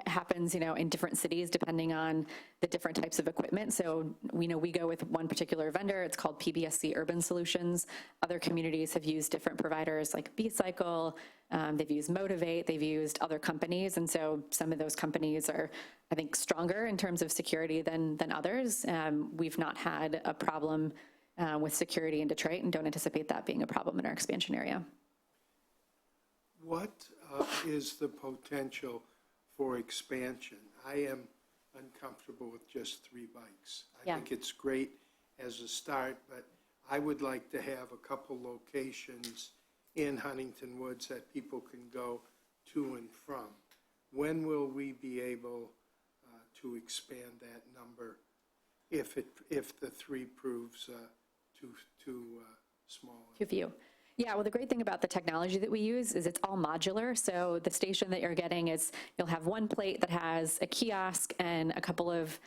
happens, in different cities depending on the different types of equipment. So we go with one particular vendor. It's called PBSC Urban Solutions. Other communities have used different providers like B-Cycle. They've used Motivate. They've used other companies. And so some of those companies are, I think, stronger in terms of security than others. We've not had a problem with security in Detroit and don't anticipate that being a problem in our expansion area. What is the potential for expansion? I am uncomfortable with just 3 bikes. I think it's great as a start, but I would like to have a couple locations in Huntington Woods that people can go to and from. When will we be able to expand that number if the 3 proves too small? Too few. Yeah, well, the great thing about the technology that we use is it's all modular. So the station that you're getting is, you'll have one plate that has a kiosk and a couple of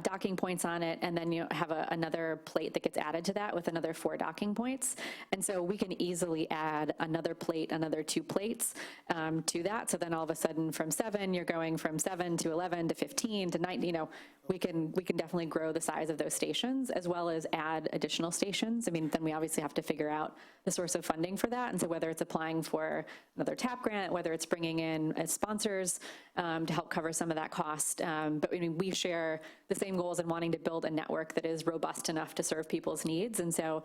docking points on it, and then you have another plate that gets added to that with another 4 docking points. And so we can easily add another plate, another 2 plates to that. So then all of a sudden from 7, you're going from 7 to 11 to 15 to 19. We can definitely grow the size of those stations as well as add additional stations. Then we obviously have to figure out the source of funding for that. And so whether it's applying for another TAP grant, whether it's bringing in sponsors to help cover some of that cost. But we share the same goals and wanting to build a network that is robust enough to serve people's needs. And so,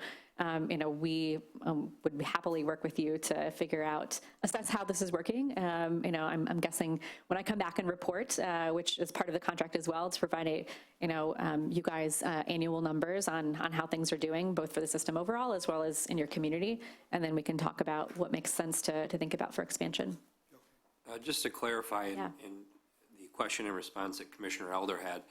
we would happily work with you to figure out, assess how this is working. I'm guessing when I come back and report, which is part of the contract as well, to provide you guys annual numbers on how things are doing, both for the system overall as well as in your community. And then we can talk about what makes sense to think about for expansion. Just to clarify, in the question and response that Commissioner Elder had,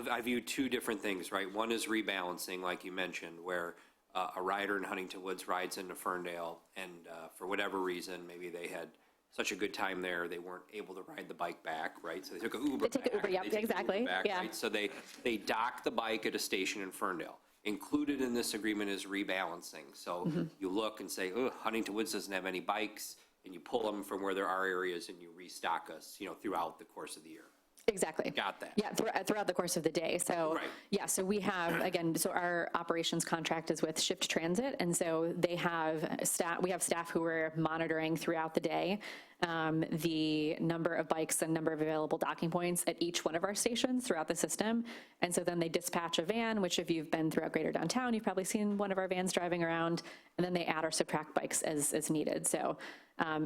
I view two different things, right? One is rebalancing, like you mentioned, where a rider in Huntington Woods rides into Ferndale, and for whatever reason, maybe they had such a good time there, they weren't able to ride the bike back, right? So they took an Uber back. They took an Uber, yep, They took an exactly, Uber back, yeah. right? So they docked the bike at a station in Ferndale. Included in this agreement is rebalancing. So you look and say, oh, Huntington Woods doesn't have any bikes, and you pull them from where there are areas and you restock us, throughout the course of the year. Exactly. Got that. Yeah, throughout the course of the day. So, Right. yeah, so we have, again, so our operations contract is with Shift Transit, and so they have staff, we have staff who are monitoring throughout the day the number of bikes and number of available docking points at each one of our stations throughout the system. And so then they dispatch a van, which if you've been throughout Greater Downtown, you've probably seen one of our vans driving around, and then they add or subtract bikes as needed. So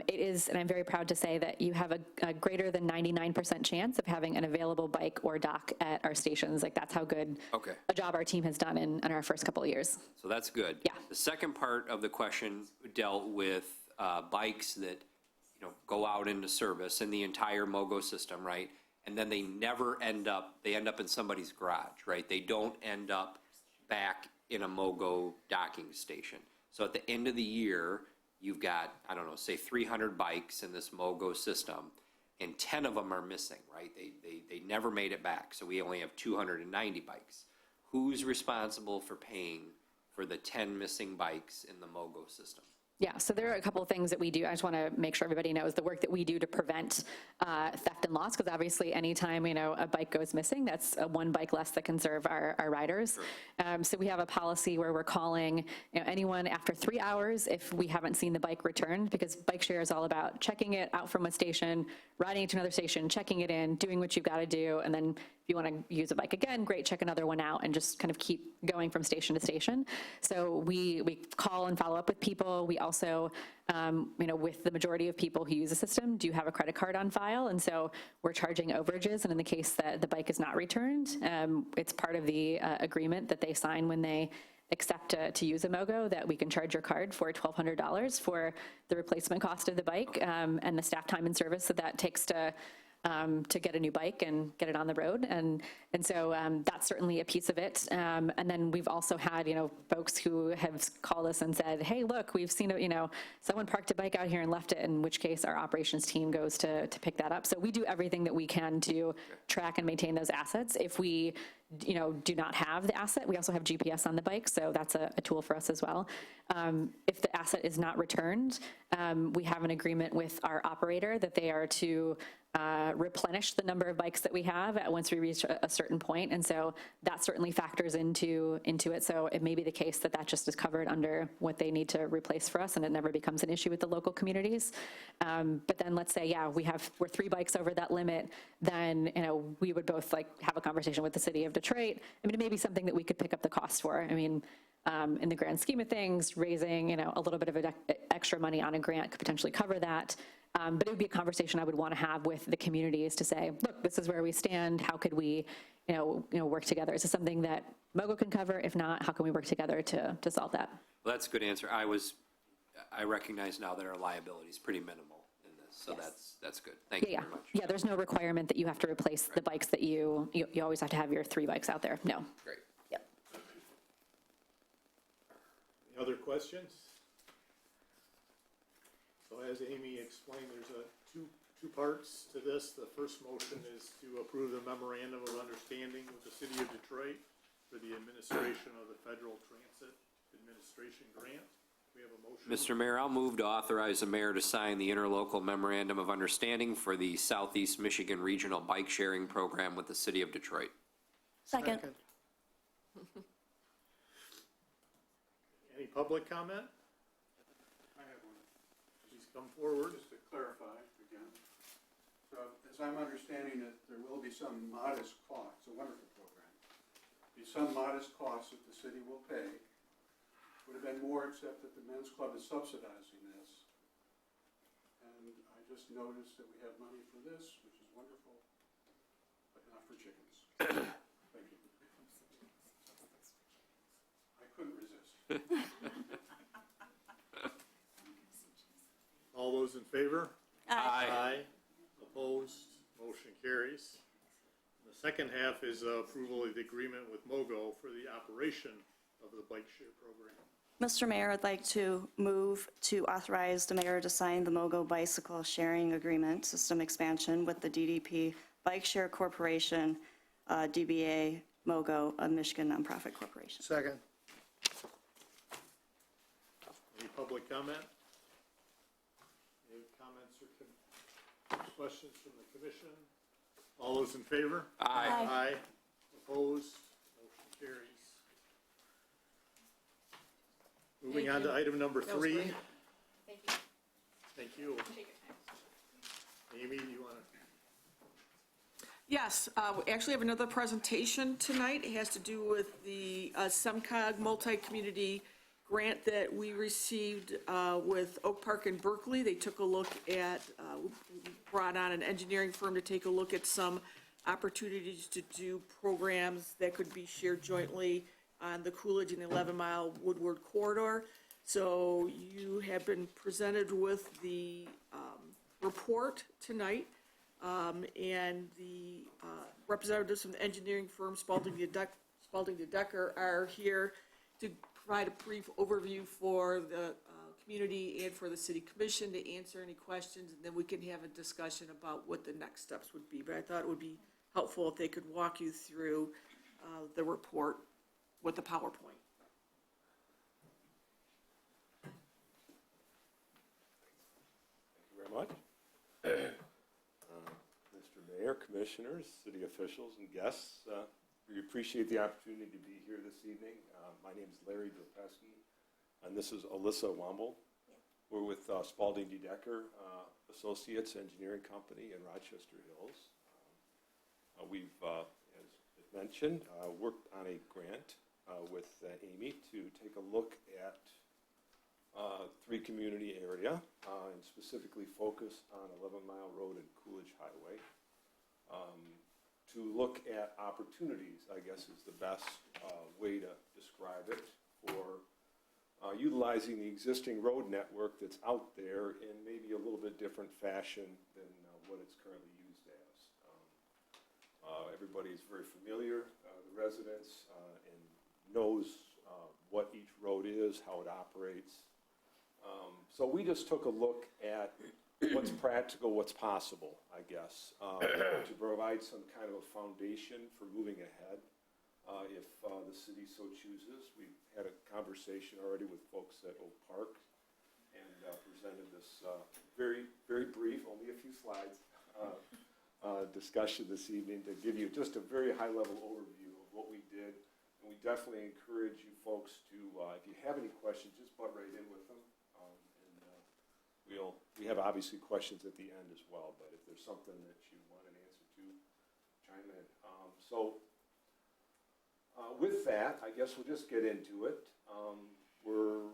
it is, and I'm very proud to say that you have a greater than 99% chance of having an available bike or dock at our stations. Like, that's how good a job our team has done in our first couple of years. So that's good. Yeah. The second part of the question dealt with bikes that go out into service in the entire MOGO system, right? And then they never end up in somebody's garage, right? They don't end up back in a MOGO docking station. So at the end of the year, you've got, I don't know, say 300 bikes in this MOGO system, and 10 of them are missing, right? They never made it back. So we only have 290 bikes. Who's responsible for paying for the 10 missing bikes in the MOGO system? Yeah, so there are a couple of things that we do. I just want to make sure everybody knows the work that we do to prevent theft and loss, because obviously anytime, a bike goes missing, that's one bike less that can serve our riders. So we have a policy where we're calling anyone after 3 hours if we haven't seen the bike returned, because bike share is all about checking it out from a station, riding it to another station, checking it in, doing what you've got to do, and then if you want to use a bike again, great, check another one out, and just kind of keep going from station to station. So we call and follow up with people. We also, with the majority of people who use the system, do have a credit card on file, and so we're charging overages, and in the case that the bike is not returned, it's part of the agreement that they sign when they accept to use a MOGO, that we can charge your card for $1,200 for the replacement cost of the bike and the staff time and service that takes to get a new bike and get it on the road. And so that's certainly a piece of it. And then we've also had, folks who have called us and said, hey, look, we've seen, someone parked a bike out here and left it, in which case our operations team goes to pick that up. So we do everything that we can to track and maintain those assets. If we, do not have the asset, we also have GPS on the bike, so that's a tool for us as well. If the asset is not returned, we have an agreement with our operator that they are to replenish the number of bikes that we have once we reach a certain point, and so that certainly factors into it. So it may be the case that just is covered under what they need to replace for us, and it never becomes an issue with the local communities. But then let's say, we're 3 bikes over that limit, then we would both have a conversation with the city of Detroit. I mean, it may be something that we could pick up the cost for. I mean, in the grand scheme of things, raising a little bit of extra money on a grant could potentially cover that. But it would be a conversation I would want to have with the communities to say, look, this is where we stand. How could we, work together? Is this something that MOGO can cover? If not, how can we work together to solve that? Well, that's a good answer. I recognize now that our liability is pretty minimal in this, so that's good. Thank you very much. Yeah, there's no requirement that you have to replace the bikes that you always have to have your 3 bikes out there. No. Great. Yep. Any other questions? So as Amy explained, there's two parts to this. The first motion is to approve the memorandum of understanding with the city of Detroit for the administration of the Federal Transit Administration Grant. We have a motion. Mr. Mayor, I'll move to authorize the mayor to sign the interlocal memorandum of understanding for the Southeast Michigan Regional Bike Sharing Program with the city of Detroit. Second. Any public comment? I have one. Please come forward. Just to clarify again. So as I'm understanding it, there will be some modest cost. It's a wonderful program. be some modest cost that the city will pay. Would have been more, except that the men's club is subsidizing this. And I just noticed that we have money for this, which is wonderful, but not for chickens. Thank you. I couldn't resist. All those in favor? Aye. Opposed? Motion carries. The second half is approval of the agreement with MOGO for the operation of the bike share program. Mr. Mayor, I'd like to move to authorize the mayor to sign the MOGO Bicycle Sharing Agreement System Expansion with the DDP Bike Share Corporation, DBA MOGO, a Michigan nonprofit corporation. Second. Any public comment? Any comments or questions from the commission? All those in favor? Aye. Aye. Opposed? Motion carries. Moving on to item number That was 3. great. Thank you. Thank you. Take your time. Amy, you want to? Yes, we actually have another presentation tonight. It has to do with the SEMCOG multi-community grant that we received with Oak Park in Berkeley. They took a look at, brought on an engineering firm to take a look at some opportunities to do programs that could be shared jointly on the Coolidge and 11-mile Woodward corridor. So you have been presented with the report tonight. And the representatives from the engineering firm, Spalding de Decker, are here to provide a brief overview for the community and for the city commission to answer any questions, and then we can have a discussion about what the next steps would be. But I thought it would be helpful if they could walk you through the report with the PowerPoint. Thank you very much. Mr. Mayor, commissioners, city officials, and guests, we appreciate the opportunity to be here this evening. My name is Larry Dropesky, and this is Alyssa Womble. We're with Spalding de Decker Associates Engineering Company in Rochester Hills. We've, as mentioned, worked on a grant with Amy to take a look at 3-community area and specifically focus on 11-mile road and Coolidge Highway. To look at opportunities, I guess, is the best way to describe it, for utilizing the existing road network that's out there in maybe a little bit different fashion than what it's currently used as. Everybody is very familiar, the residents, and knows what each road is, how it operates. So we just took a look at what's practical, what's possible, I guess, to provide some kind of a foundation for moving ahead if the city so chooses. We've had a conversation already with folks at Oak Park and presented this very, very brief, only a few slides, discussion this evening to give you just a very high-level overview of what we did. And we definitely encourage you folks to, if you have any questions, just butt right in with them. We have obviously questions at the end as well, but if there's something that you want an answer to, chime in. With that, I guess we'll just get into it. We're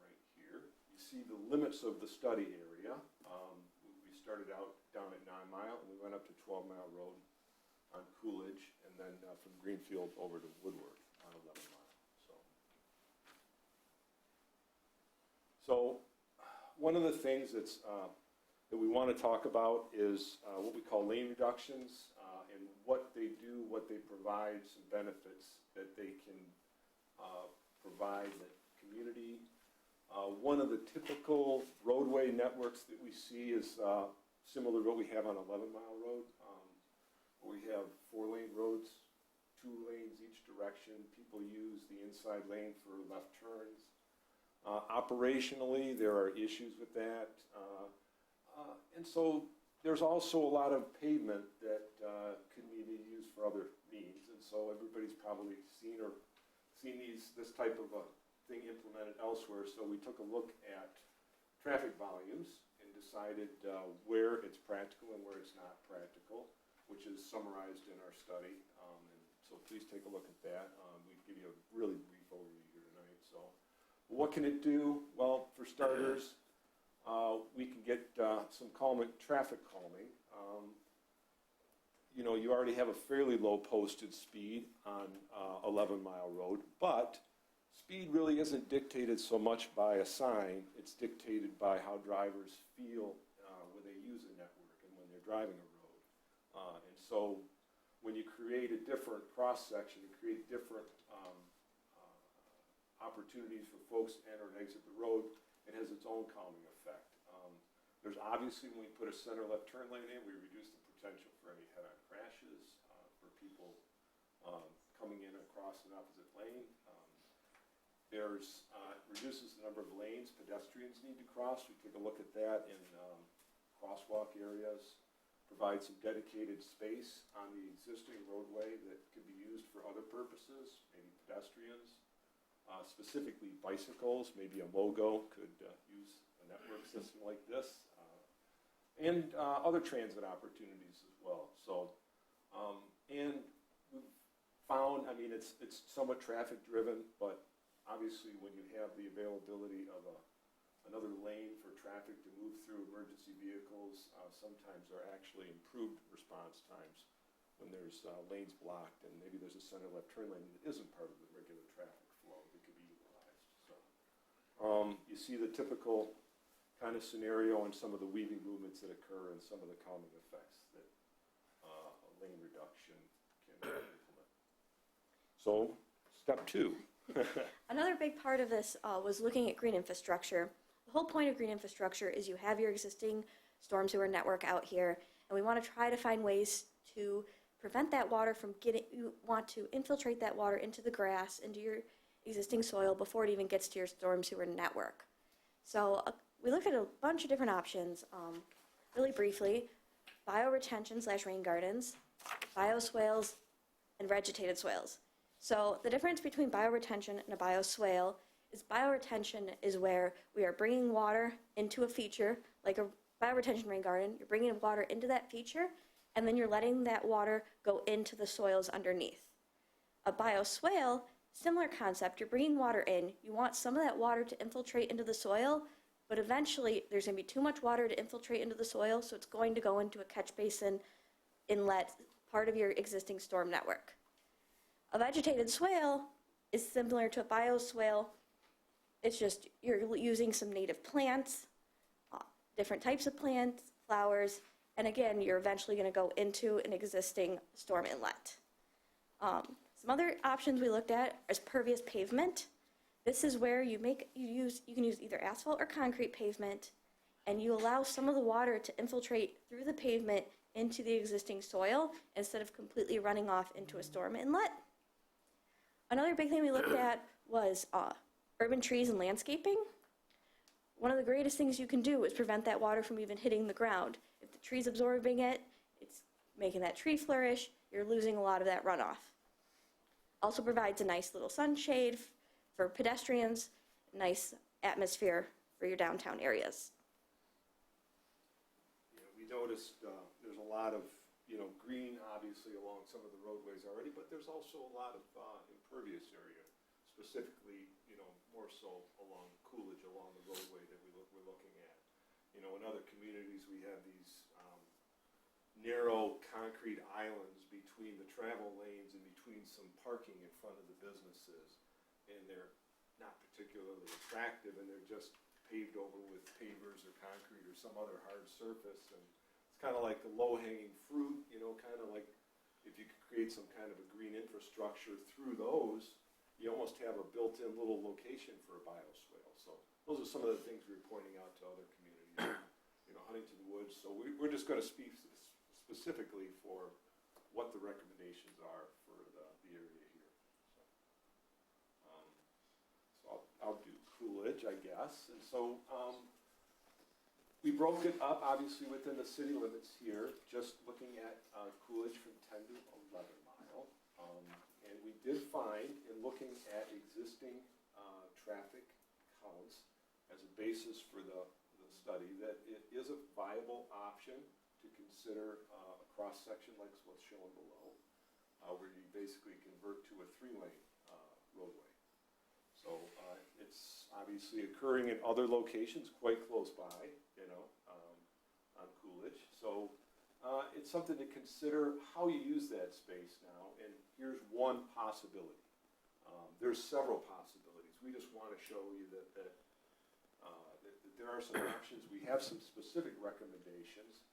right here. You see the limits of the study area. We started out down at 9 Mile, and we went up to 12-mile road on Coolidge, and then from Greenfield over to Woodward on 11 Mile. So one of the things that we want to talk about is what we call lane reductions and what they do, what they provide, some benefits that they can provide the community. One of the typical roadway networks that we see is similar to what we have on 11-mile road. We have 4-lane roads, 2 lanes each direction. People use the inside lane for left turns. Operationally, there are issues with that. And so there's also a lot of pavement that could be used for other means. And so everybody's probably seen this type of a thing implemented elsewhere. So we took a look at traffic volumes and decided where it's practical and where it's not practical, which is summarized in our study. And So please take a look at that. We give you a really brief overview here tonight. So what can it do? Well, for starters, we can get some traffic calming. You know, you already have a fairly low posted speed on 11-mile road, but speed really isn't dictated so much by a sign. It's dictated by how drivers feel when they use a network and when they're driving a road. And so when you create a different cross-section, you create different opportunities for folks to enter and exit the road, it has its own calming effect. There's obviously, when we put a center left turn lane in, we reduce the potential for any head-on crashes, for people coming in across an opposite lane. Reduces the number of lanes pedestrians need to cross. We take a look at that in crosswalk areas. Provide some dedicated space on the existing roadway that could be used for other purposes, maybe pedestrians, specifically bicycles. Maybe a MOGO could use a network system like this, and other transit opportunities as well. So, and we've found, I mean, it's somewhat traffic driven, but obviously when you have the availability of another lane for traffic to move through, emergency vehicles sometimes are actually improved response times when there's lanes blocked and maybe there's a center left turn lane that isn't part of the regular traffic flow that could be utilized. So you see the typical kind of scenario and some of the weaving movements that occur and some of the calming effects that a lane reduction can implement. So step 2. Another big part of this was looking at green infrastructure. The whole point of green infrastructure is you have your existing storm sewer network out here, and we want to try to find ways to prevent that water from you want to infiltrate that water into the grass, into your existing soil before it even gets to your storm sewer network. So we looked at a bunch of different options, really briefly: bioretention/rain gardens, bioswales, and vegetated swales. So the difference between bioretention and a bioswale is bioretention is where we are bringing water into a feature, like a bioretention rain garden. You're bringing water into that feature, and then you're letting that water go into the soils underneath. A bioswale, similar concept. You're bringing water in. You want some of that water to infiltrate into the soil, but eventually there's going to be too much water to infiltrate into the soil, so it's going to go into a catch basin inlet, part of your existing storm network. A vegetated swale is similar to a bioswale. It's just you're using some native plants, different types of plants, flowers, and again, you're eventually going to go into an existing storm inlet. Some other options we looked at is pervious pavement. This is where you can use either asphalt or concrete pavement, and you allow some of the water to infiltrate through the pavement into the existing soil instead of completely running off into a storm inlet. Another big thing we looked at was urban trees and landscaping. One of the greatest things you can do is prevent that water from even hitting the ground. If the tree's absorbing it, it's making that tree flourish, you're losing a lot of that runoff. Also provides a nice little sunshade for pedestrians, nice atmosphere for your downtown areas. Yeah, we noticed there's a lot of green, obviously, along some of the roadways already, but there's also a lot of impervious area, specifically, more so along Coolidge, along the roadway that we're looking at. In other communities, we have these narrow concrete islands between the travel lanes and between some parking in front of the businesses, and they're not particularly attractive, and they're just paved over with pavers or concrete or some other hard surface, and it's kind of like the low-hanging fruit, kind of like if you could create some kind of a green infrastructure through those, you almost have a built-in little location for a bioswale. So those are some of the things we were pointing out to other communities, Huntington Woods. So we're just going to speak specifically for what the recommendations are for the area here. So I'll do Coolidge, I guess. And so we broke it up, obviously, within the city limits here, just looking at Coolidge from 10 to 11 mile. And we did find, in looking at existing traffic counts as a basis for the study, that it is a viable option to consider a cross-section like what's shown below, where you basically obviously occurring in other locations quite close by, you know, on Coolidge. So it's something to consider how you use that space now, and here's one possibility. There's several possibilities. We just want to show you that there are some options. We have some specific recommendations.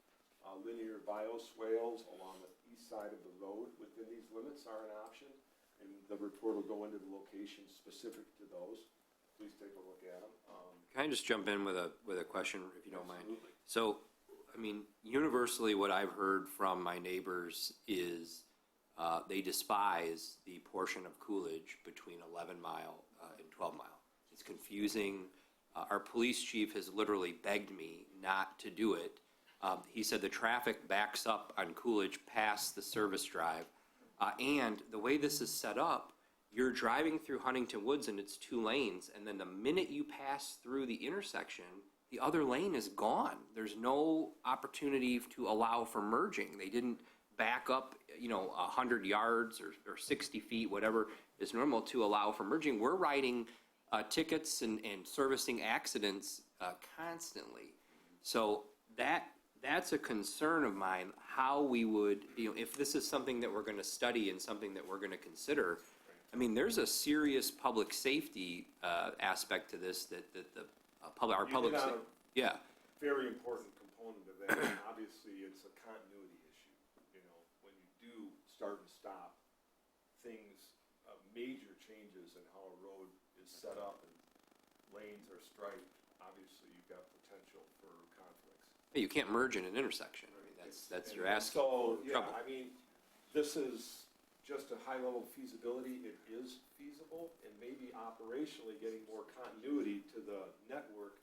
Linear bioswales along the east side of the road within these limits are an option, and the report will go into the locations specific to those. Please take a look at them. Can I just jump in with a question, if you don't mind? Absolutely. So, I mean, universally, what I've heard from my neighbors is they despise the portion of Coolidge between 11 Mile and 12 Mile. It's confusing. Our police chief has literally begged me not to do it. He said the traffic backs up on Coolidge past the service drive. And the way this is set up, you're driving through Huntington Woods and it's 2 lanes, and then the minute you pass through the intersection, the other lane is gone. There's no opportunity to allow for merging. They didn't back up, 100 yards or 60 feet, whatever is normal, to allow for merging. We're writing tickets and servicing accidents constantly. So that's a concern of mine, how we would, if this is something that we're going to study and something that we're going to consider. I mean, there's a serious public safety aspect to this that our public safety. Yeah. Very important component of that. And obviously, it's a continuity issue. When you do start and stop, major changes in how a road is set up and lanes are striped, obviously you've got potential for conflicts. You can't merge in an intersection. I mean, that's you're asking So, for yeah, trouble. I mean, this is just a high level of feasibility. It is feasible, and maybe operationally getting more continuity to the network.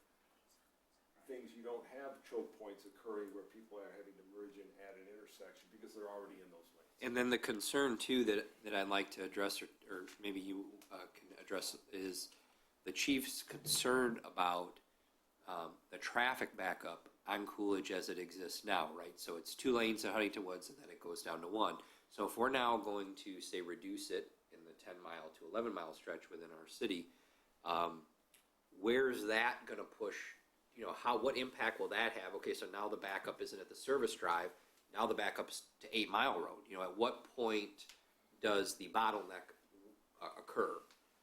Things you don't have choke points occurring where people are having to merge in at an intersection because they're already in those lanes. And then the concern too that I'd like to address, or maybe you can address, is the chief's concerned about the traffic backup on Coolidge as it exists now, right? So it's 2 lanes at Huntington Woods, and then it goes down to 1. So if we're now going to, say, reduce it in the 10 mile to 11 mile stretch within our city, where's that going to push? What impact will that have? Okay, so now the backup isn't at the service drive. Now the backup's to 8 Mile Road. At what point does the bottleneck occur?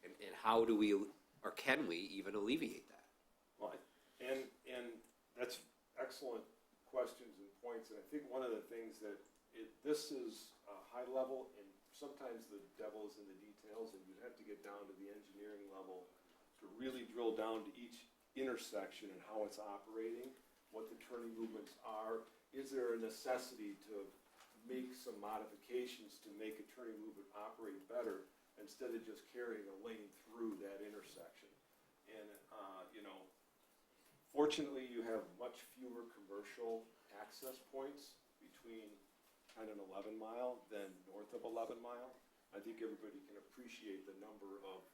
And how do we, or can we even alleviate that? Well, and that's excellent questions and points. And I think one of the things that this is high level, and sometimes the devil is in the details, and you'd have to get down to the engineering level to really drill down to each intersection and how it's operating, what the turning movements are. Is there a necessity to make some modifications to make a turning movement operate better instead of just carrying a lane through that intersection? And, fortunately, you have much fewer commercial access points between 10 and 11 Mile than north of 11 Mile. I think everybody can appreciate the number of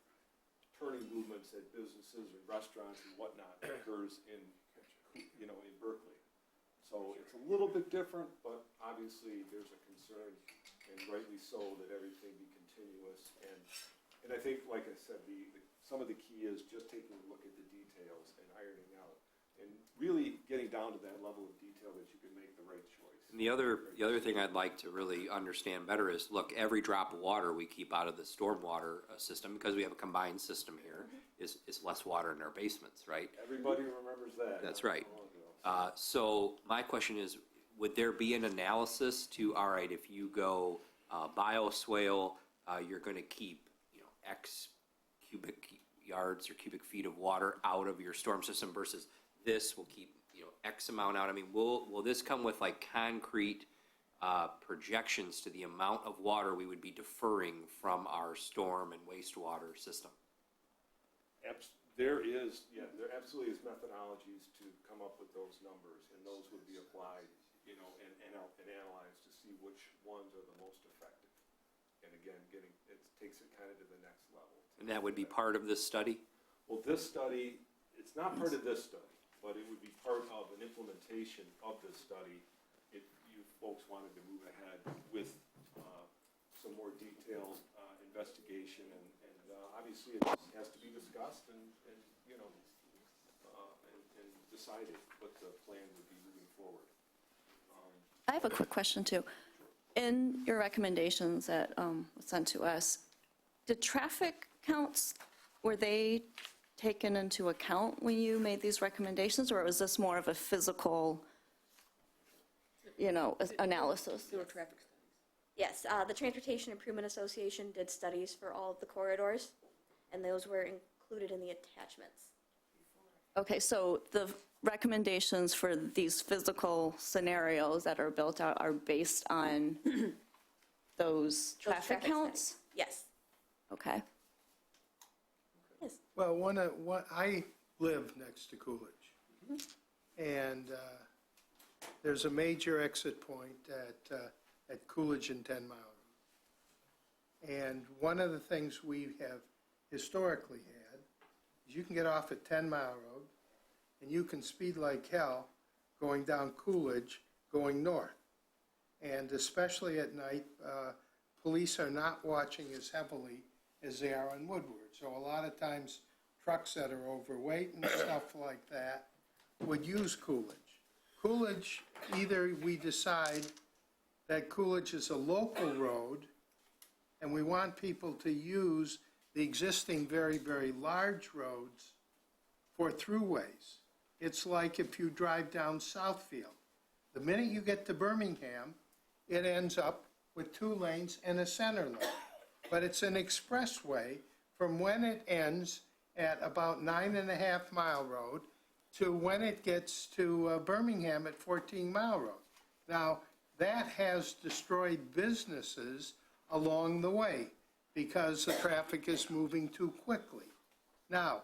turning movements at businesses and restaurants and whatnot occurs in Berkeley. So it's a little bit different, but obviously there's a concern, and rightly so, that everything be continuous. And I think, like I said, some of the key is just taking a look at the details and ironing out, and really getting down to that level of detail that you can make the right choice. And the other thing I'd like to really understand better is, look, every drop of water we keep out of the stormwater system, because we have a combined system here, is less water in our basements, right? Everybody remembers that. That's right. So my question is, would there be an analysis to, all right, if you go bioswale, you're going to keep X cubic yards or cubic feet of water out of your storm system versus this will keep X amount out? I mean, will this come with like concrete projections to the amount of water we would be deferring from our storm and wastewater system? There absolutely is methodologies to come up with those numbers, and those would be applied, and analyzed to see which ones are the most effective. And again, it takes it kind of to the next level. And that would be part of this study? Well, this study, it's not part of this study, but it would be part of an implementation of this study if you folks wanted to move ahead with some more detailed investigation and obviously obviously it has to be discussed and you know, and decided what the plan would be moving forward. I have a quick question, too. In your recommendations that was sent to us, did traffic counts, were they taken into account when you made these recommendations, or was this more of a physical, analysis? There were traffic studies. Yes, the Transportation Improvement Association did studies for all of the corridors, and those were included in the attachments. Okay, so the recommendations for these physical scenarios that are built out are based on those traffic counts? studies. Yes. Okay. Yes. Well, I live next to Coolidge, and there's a major exit point at Coolidge and 10 Mile Road. And one of the things we have historically had is you can get off at 10 Mile Road, and you can speed like hell going down Coolidge, going north. And especially at night, police are not watching as heavily as they are on Woodward. So a lot of times, trucks that are overweight and stuff like that would use Coolidge. Coolidge, either we decide that Coolidge is a local road, and we want people to use the existing very, very large roads for throughways. It's like if you drive down Southfield. The minute you get to Birmingham, it ends up with 2 lanes and a center lane. But it's an expressway from when it ends at about 9.5 Mile Road to when it gets to Birmingham at 14 Mile Road. Now, that has destroyed businesses along the way because the traffic is moving too quickly. Now,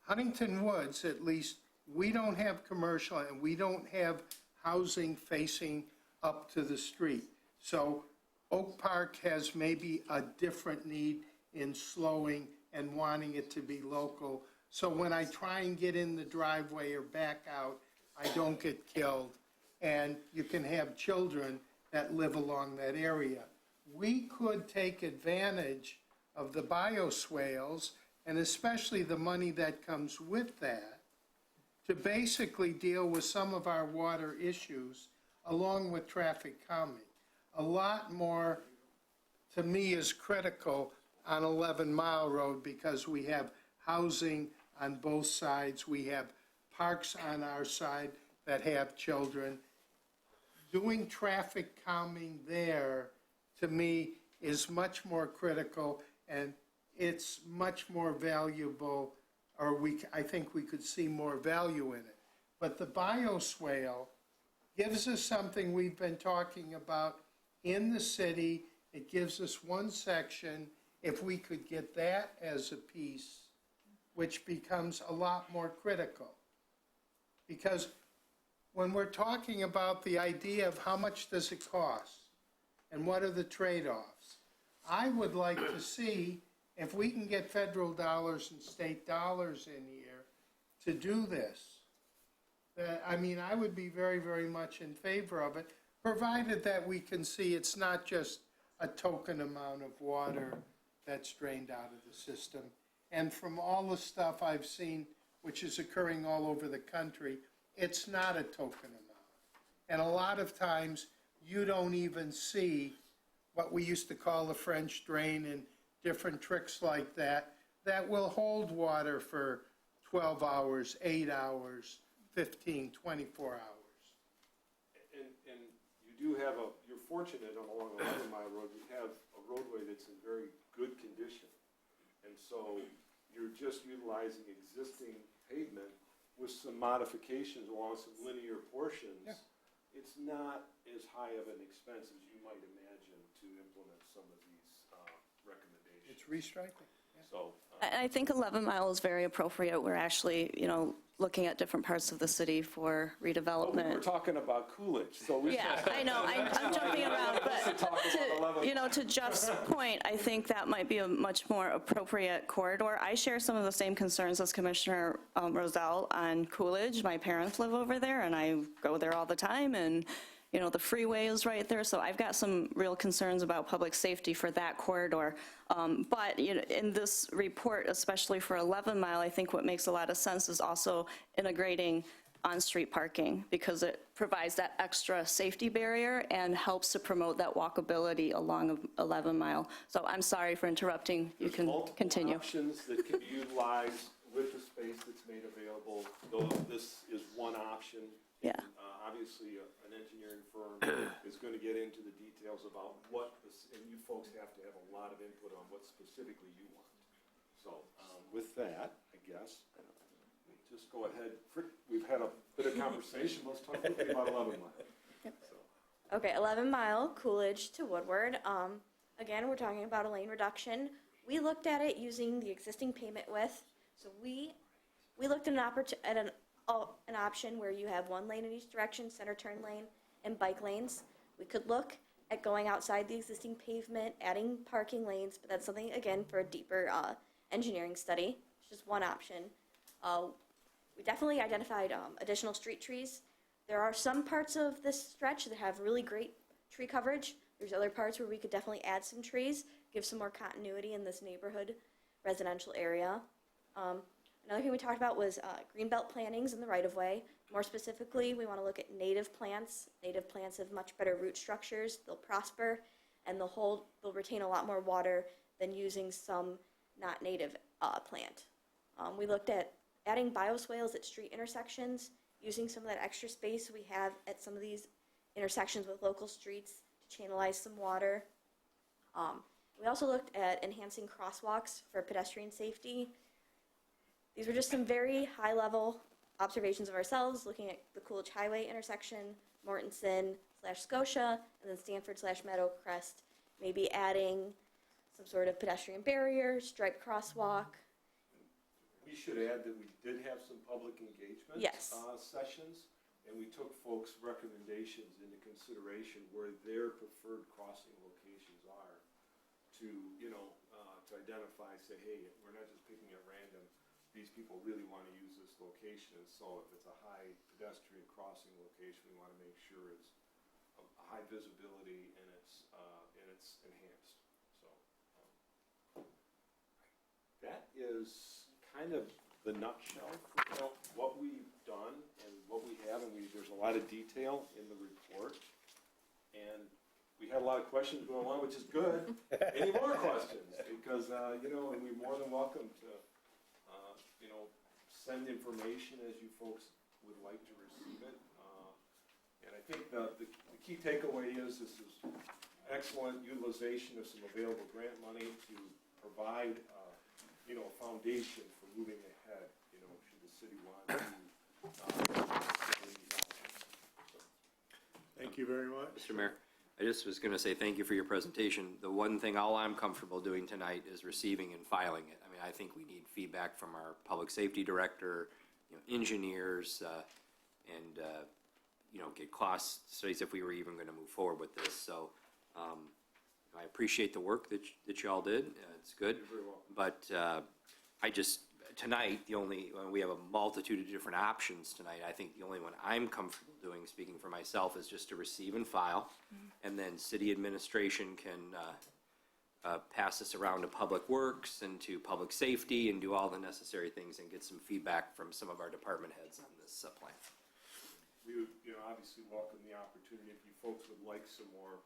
Huntington Woods, at least, we don't have commercial and we don't have housing facing up to the street. So Oak Park has maybe a different need in slowing and wanting it to be local. So when I try and get in the driveway or back out, I don't get killed. And you can have children that live along that area. We could take advantage of the bioswales, and especially the money that comes with that, to basically deal with some of our water issues along with traffic calming. A lot more, to me, is critical on 11 Mile Road because we have housing on both sides. We have parks on our side that have children. Doing traffic calming there, to me, is much more critical, and it's much more valuable, or I think we could see more value in it. But the bioswale gives us something we've been talking about in the city. It gives us one section. If we could get that as a piece, which becomes a lot more critical. Because when we're talking about the idea of how much does it cost and what are the trade-offs, I would like to see if we can get federal dollars and state dollars in here to do this. I would be very, very much in favor of it, provided that we can see it's not just a token amount of water that's drained out of the system. And from all the stuff I've seen, which is occurring all over the country, it's not a token amount. And a lot of times, you don't even see what we used to call the French drain and different tricks like that, that will hold water for 12 hours, 8 hours, 15, 24 hours. And you do have you're fortunate along 11 Mile Road, you have a roadway that's in very good condition. And so you're just utilizing existing pavement with some modifications along some linear portions. Yeah. It's not as high of an expense as you might imagine to implement some of these recommendations. It's restriping. Yeah. So, I think 11 Mile is very appropriate. We're actually, looking at different parts of the city for redevelopment. we're talking about Coolidge, so we Yeah, I know, I'm jumping around, but to Jeff's point, I think that might be a much more appropriate corridor. I share some of the same concerns as Commissioner Roselle on Coolidge. My parents live over there, and I go there all the time, and the freeway is right there, so I've got some real concerns about public safety for that corridor. But in this report, especially for 11 Mile, I think what makes a lot of sense is also integrating on-street parking, because it provides that extra safety barrier and helps to promote that walkability along 11 Mile. So I'm sorry for interrupting. You can continue. There's multiple options that can be utilized with the space that's made available, though this is one option. Yeah. Obviously, an engineering firm is going to get into the details about what, and you folks have to have a lot of input on what specifically you want. So with that, I guess, just go ahead. We've had a bit of conversation. Let's talk quickly about 11 Mile. Yep. Okay, 11 Mile, Coolidge to Woodward. Again, we're talking about a lane reduction. We looked at it using the existing pavement width. So we looked at an option where you have one lane in each direction, center turn lane, and bike lanes. We could look at going outside the existing pavement, adding parking lanes, but that's something, again, for a deeper engineering study. It's just one option. We definitely identified additional street trees. There are some parts of this stretch that have really great tree coverage. There's other parts where we could definitely add some trees, give some more continuity in this neighborhood residential area. Another thing we talked about was greenbelt plantings in the right-of-way. More specifically, we want to look at native plants. Native plants have much better root structures. They'll prosper, and they'll retain a lot more water than using some not native plant. We looked at adding bioswales at street intersections, using some of that extra space we have at some of these intersections with local streets to channelize some water. We also looked at enhancing crosswalks for pedestrian safety. These were just some very high-level observations of ourselves, looking at the Coolidge Highway intersection, Mortensen/Scotia, and then Stanford/Meadowcrest, maybe adding some sort of pedestrian barrier, striped crosswalk. We should add that we did have some public engagement sessions, and we took folks' recommendations into consideration where their preferred crossing locations are to, to identify, say, hey, we're not just picking at random. These people really want to use this location, and so if it's a high pedestrian crossing location, we want to make sure it's a high visibility and it's enhanced. So that is kind of the nutshell for what we've done and what we have, and there's a lot of detail in the report, and we had a lot of questions going on, which is good. Any more questions? Because and we're more than welcome to send information as you folks would like to receive it. And I think the key takeaway is this is excellent utilization of some available grant money to provide a foundation for moving ahead, should the city want to. Thank you very much. Mr. Mayor, I just was going to say thank you for your presentation. The one thing all I'm comfortable doing tonight is receiving and filing it. I mean, I think we need feedback from our public safety director, engineers, and get cost studies if we were even going to move forward with this. So I appreciate the work that you all did. It's good. You're very welcome. But tonight, we have a multitude of different options tonight. I think the only one I'm comfortable doing, speaking for myself, is just to receive and file, and then city administration can pass this around to Public Works and to Public Safety and do all the necessary things and get some feedback from some of our department heads on this plan. We would, obviously welcome the opportunity. If you folks would like some more,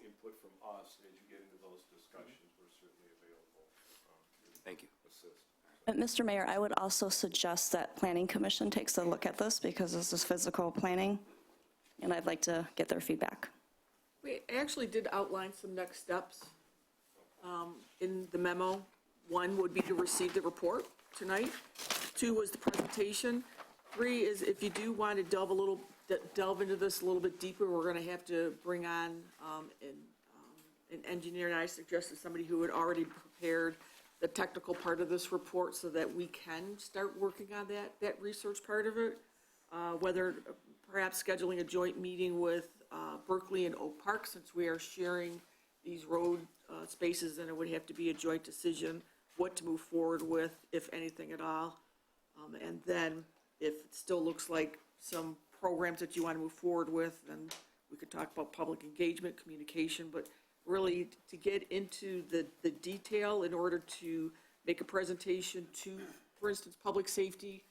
input from us as you get into those discussions, we're certainly available. Thank you. Assist. Mr. Mayor, I would also suggest that Planning Commission takes a look at this, because this is physical planning, and I'd like to get their feedback. We actually did outline some next steps in the memo. One would be to receive the report tonight. 2 was the presentation. 3 is if you do want to delve into this a little bit deeper, we're going to have to bring on an engineer, and I suggested somebody who had already prepared the technical part of this report so that we can start working on that research part of it, whether perhaps scheduling a joint meeting with Berkeley and Oak Park, since we are sharing these road spaces, and it would have to be a joint decision what to move forward with, if anything at all. And then if it still looks like some programs that you want to move forward with, then we could talk about public engagement, communication, but really to get into the detail in order to make a presentation to, for instance, public safety,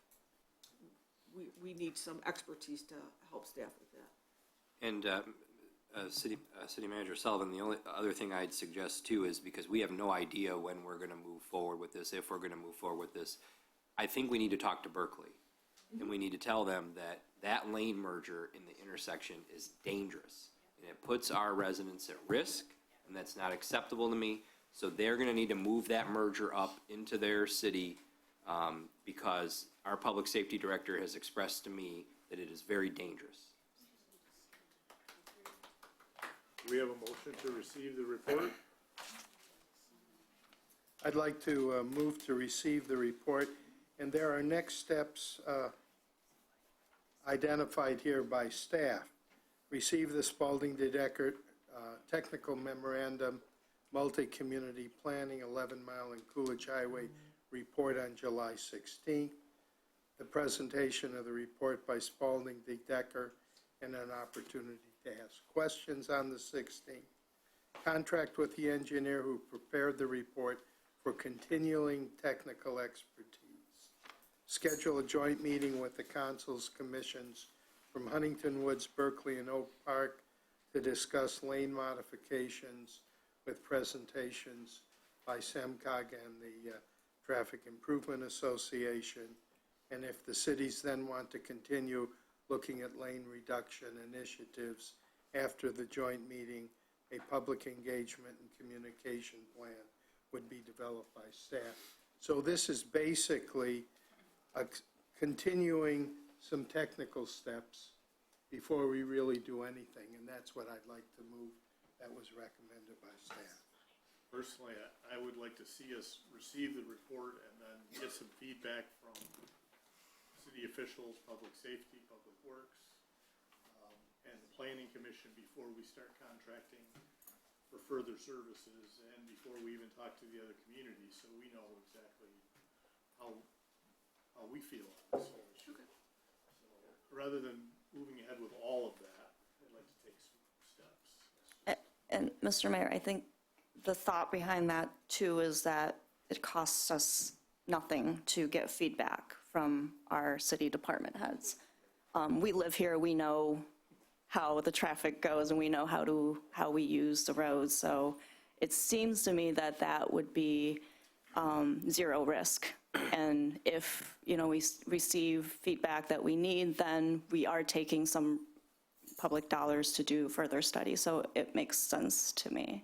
we need some expertise to help staff with that. And City Manager Sullivan, the only other thing I'd suggest too is, because we have no idea when we're going to move forward with this, if we're going to move forward with this, I think we need to talk to Berkeley. And we need to tell them that that lane merger in the intersection is dangerous. And it puts our residents at risk, and that's not acceptable to me. So they're going to need to move that merger up into their city because our public safety director has expressed to me that it is very dangerous. Do we have a motion to receive the report? I'd like to move to receive the report, and there are next steps identified here by staff. Receive the Spalding DeDecker Technical Memorandum, Multi-Community Planning, 11 Mile and Coolidge Highway report on July 16th. The presentation of the report by Spalding DeDecker and an opportunity to ask questions on the 16th. Contract with the engineer who prepared the report for continuing technical expertise. Schedule a joint meeting with the councils, commissions from Huntington Woods, Berkeley, and Oak Park to discuss lane modifications with presentations by SEMCOG and the Traffic Improvement Association. And if the cities then want to continue looking at lane reduction initiatives after the joint meeting, a public engagement and communication plan would be developed by staff. So this is basically continuing some technical steps before we really do anything, and that's what I'd like to move. That was recommended by staff. Personally, I would like to see us receive the report and then get some feedback from city officials, public safety, public works, and the planning commission before we start contracting for further services and before we even talk to the other communities, so we know exactly how we feel on this whole issue. So rather than moving ahead with all of that, I'd like to take some steps. And Mr. Mayor, I think the thought behind that too is that it costs us nothing to get feedback from our city department heads. We live here, we know how the traffic goes, and we know how we use the roads. So it seems to me that that would be zero risk. And if, we receive feedback that we need, then we are taking some public dollars to do further study. So it makes sense to me.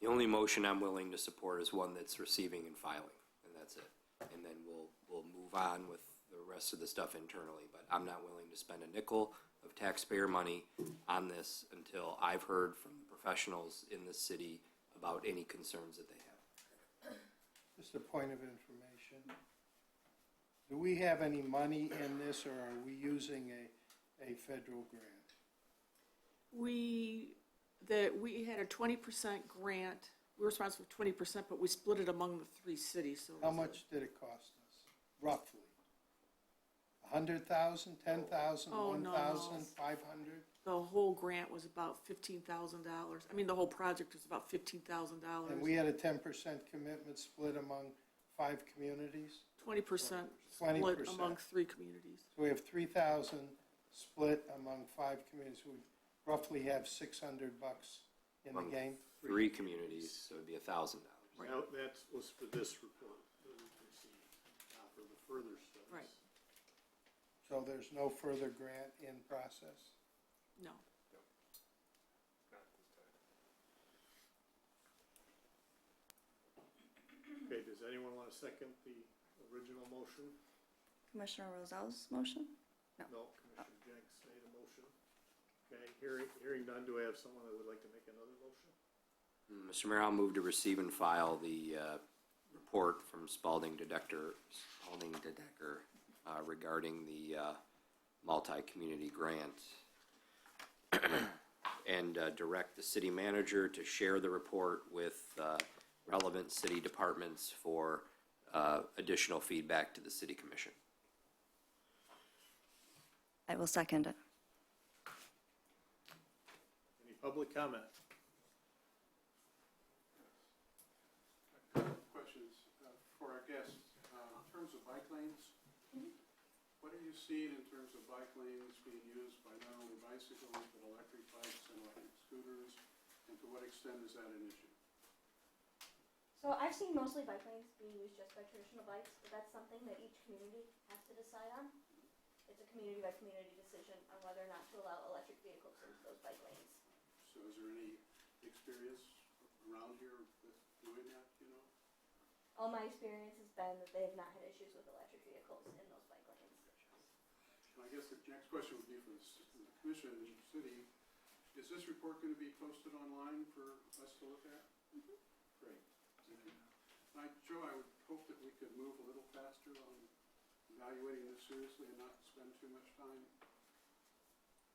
The only motion I'm willing to support is one that's receiving and filing, and that's it. And then we'll move on with the rest of the stuff internally, but I'm not willing to spend a nickel of taxpayer money on this until I've heard from the professionals in the city about any concerns that they have. Just a point of information. Do we have any money in this, or are we using a federal grant? We had a 20% grant. We were responsible for 20%, but we split it among the 3 cities. So How much did it cost us, roughly? 100,000, 10,000, Oh, no, 1,000, no. 500? the whole grant was about $15,000. I mean, the whole project was about $15,000. And we had a 10% commitment split among 5 communities? 20% 20%. split among 3 communities. So we have 3,000 split among 5 communities who would roughly have $600 in the Among game. 3 communities, so it'd be $1,000. Now, that was for this report that we received, not for the further studies. Right. So there's no further grant in process? No. Okay, does anyone want to second the original motion? Commissioner Rosel's motion? No, Commissioner Jenks made a motion. Okay, hearing none, do I have someone that would like to make another motion? Mr. Mayor, I'll move to receive and file the report from Spalding DeDecker regarding the multi-community grant and direct the city manager to share the report with relevant city departments for additional feedback to the city commission. I will second it. public comment. Questions for our guests. In terms of bike lanes, what are you seeing in terms of bike lanes being used by not only bicycles, but electric bikes and electric scooters? And to what extent is that an issue? So I've seen mostly bike lanes being used just by traditional bikes, but that's something that each community has to decide on. It's a community by community decision on whether or not to allow electric vehicles into those bike lanes. So is there any experience around here with doing that, you know? All my experience has been that they have not had issues with electric vehicles in those bike lanes. And I guess the next question would be for the commission and the city. Is this report going to be posted online for us to look at? Mm-hmm. Great. Joe, I would hope that we could move a little faster on evaluating this seriously and not spend too much time.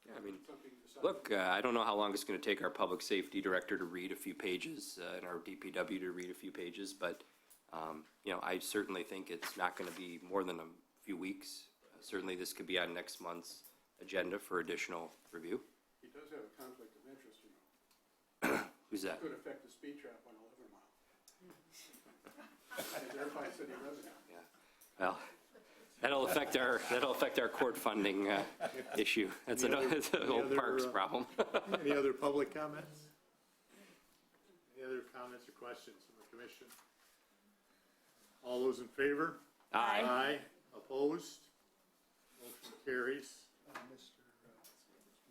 Yeah, I mean, Something decided. look, I don't know how long it's going to take our public safety director to read a few pages and our DPW to read a few pages, but, you know, I certainly think it's not going to be more than a few weeks. Certainly this could be on next month's agenda for additional review. He does have a conflict of interest, you know. Who's that? It could affect the speed trap on 11 Mile. And thereby city revenue. Yeah. Well, that'll affect our court funding issue. That's an old Parks problem. Any other public comments? Any other comments or questions from the commission? All those in favor? Aye. Aye. Opposed? Motion carries. Mr.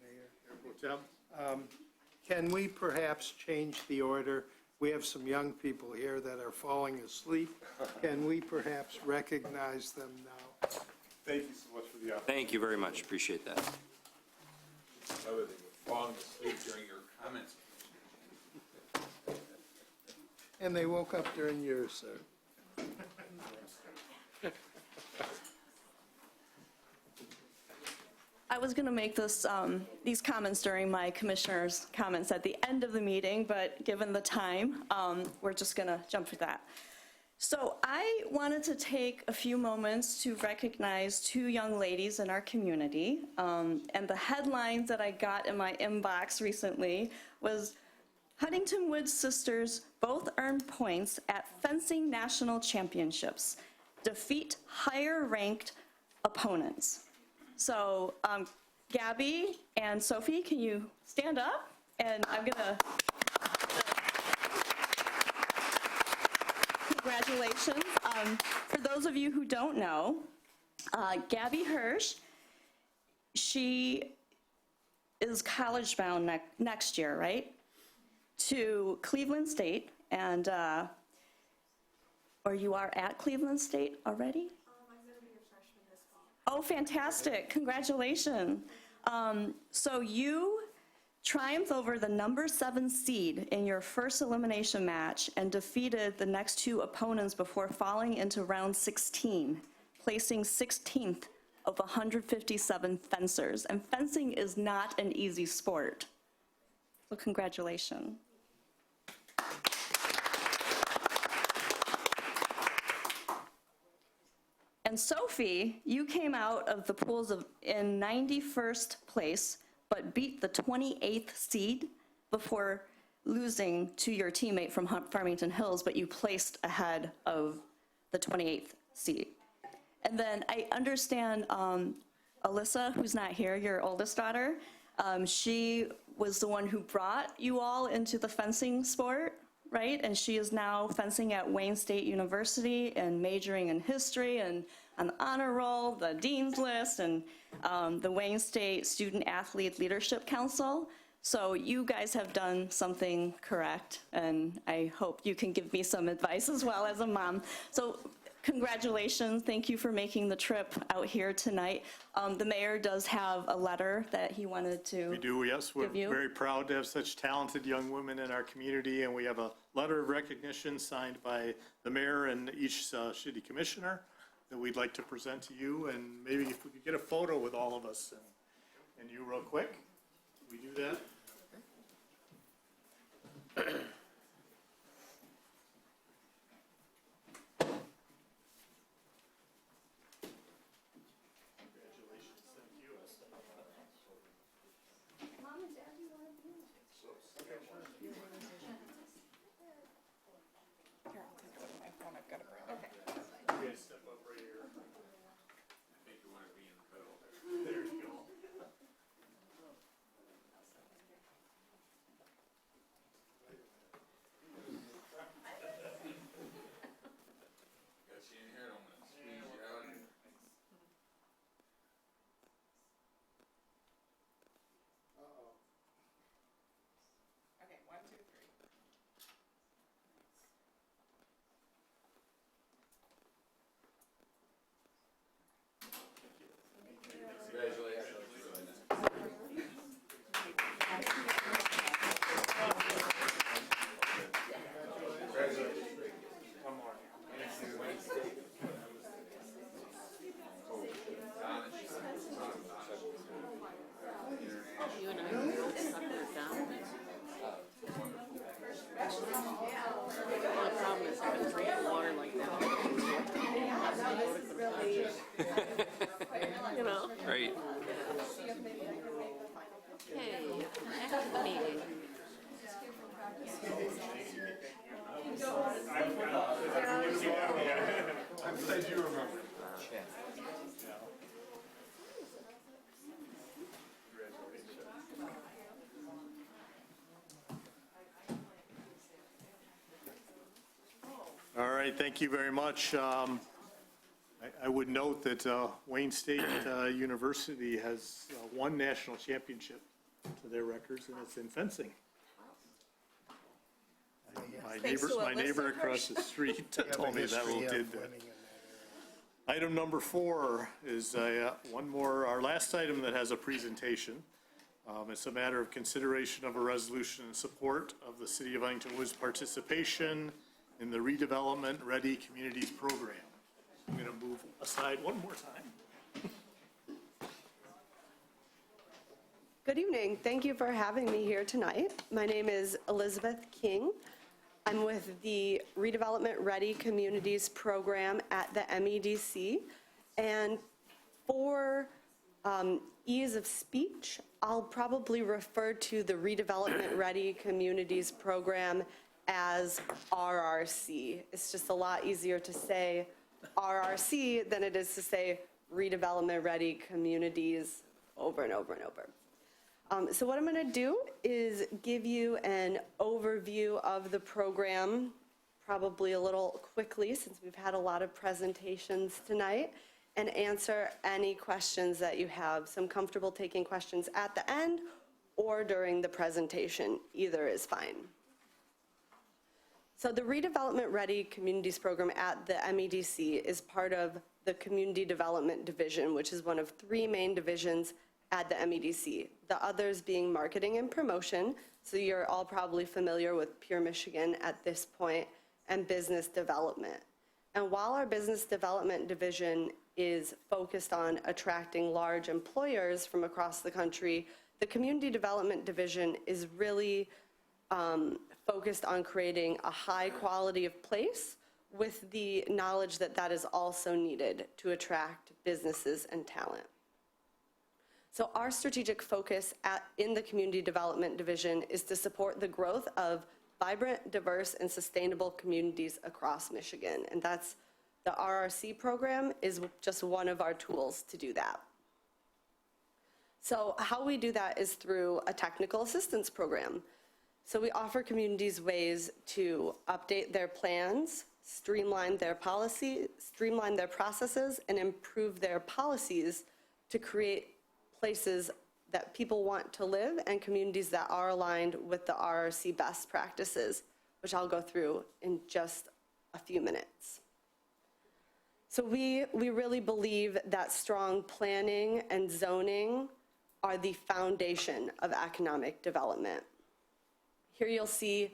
Mayor, Mayor Pro Tem? can we perhaps change the order? We have some young people here that are falling asleep. Can we perhaps recognize them now? Thank you so much for the opportunity. Thank you very much. Appreciate that. Other than falling asleep during your comments. And they woke up during yours, sir. I was going to make these comments during my commissioner's comments at the end of the meeting, but given the time, we're just going to jump to that. So I wanted to take a few moments to recognize two young ladies in our community. And the headlines that I got in my inbox recently was Huntington Woods sisters both earned points at fencing national championships, defeat higher-ranked opponents. So Gabby and Sophie, can you stand up? And I'm going to, congratulations. For those of you who don't know, Gabby Hirsch, she is college bound next year, right? To Cleveland State, and, or you are at Cleveland State already? Oh, fantastic. Congratulations. So you triumphed over the number 7 seed in your first elimination match and defeated the next 2 opponents before falling into round 16, placing 16th of 157 fencers. And fencing is not an easy sport. So congratulations. And Sophie, you came out of the pools in 91st place, but beat the 28th seed before losing to your teammate from Farmington Hills, but you placed ahead of the 28th seed. And then I understand Alyssa, who's not here, your oldest daughter, she was the one who brought you all into the fencing sport, right? And she is now fencing at Wayne State University and majoring in history and on the honor roll, the dean's list, and the Wayne State Student Athlete Leadership Council. So you guys have done something correct, and I hope you can give me some advice as well as a mom. So congratulations. Thank you for making the trip out here tonight. The mayor does have a letter that he wanted to We do, yes. We're give you. very proud to have such talented young women in our community, and we have a letter of recognition signed by the mayor and each city commissioner that we'd like to present to you, and maybe if we could get a photo with all of us and you real quick. Can we do that? Congratulations, thank you. Mom and Dad, do you want to be in? You and I can go suck it down. The only problem is I can drink water like that. You know? Right. Hey, active meeting. I'm glad you remember. All right, thank you very much. I would note that Wayne State University has one national championship to their records, and it's in fencing. My neighbor across the street told me that little tidbit. Item number 4 is our last item that has a presentation. It's a matter of consideration of a resolution in support of the City of Huntington Woods' participation in the Redevelopment Ready Communities Program. I'm going to move aside one more time. Good evening. Thank you for having me here tonight. My name is Elizabeth King. I'm with the Redevelopment Ready Communities Program at the MEDC. And for ease of speech, I'll probably refer to the Redevelopment Ready Communities Program as RRC. It's just a lot easier to say RRC than it is to say Redevelopment Ready Communities over and over and over. So what I'm going to do is give you an overview of the program, probably a little quickly since we've had a lot of presentations tonight, and answer any questions that you have. So I'm comfortable taking questions at the end or during the presentation. Either is fine. So the Redevelopment Ready Communities Program at the MEDC is part of the Community Development Division, which is one of 3 main divisions at the MEDC, the others being marketing and promotion, so you're all probably familiar with Pure Michigan at this point, and business development. And while our business development division is focused on attracting large employers from across the country, the community development division is really focused on creating a high quality of place with the knowledge that that is also needed to attract businesses and talent. So our strategic focus in the Community Development Division is to support the growth of vibrant, diverse, and sustainable communities across Michigan. And that's the RRC program is just one of our tools to do that. So how we do that is through a technical assistance program. So we offer communities ways to update their plans, streamline their policy, streamline their processes, and improve their policies to create places that people want to live and communities that are aligned with the RRC best practices, which I'll go through in just a few minutes. So we really believe that strong planning and zoning are the foundation of economic development. Here you'll see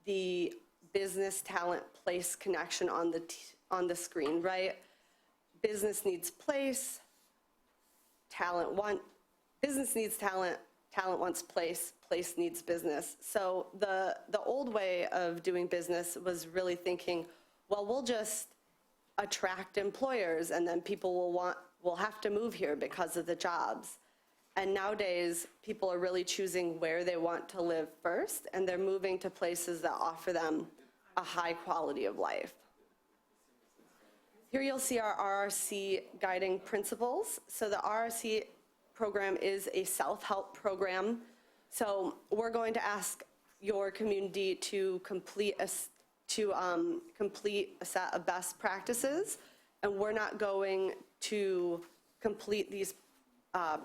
the business talent place connection on the screen, right? Business needs place, business needs talent, talent wants place, place needs business. So the old way of doing business was really thinking, well, we'll just attract employers and then people will have to move here because of the jobs. And nowadays, people are really choosing where they want to live first, and they're moving to places that offer them a high quality of life. Here you'll see our RRC guiding principles. So the RRC program is a self-help program. So we're going to ask your community to complete a set of best practices, and we're not going to complete these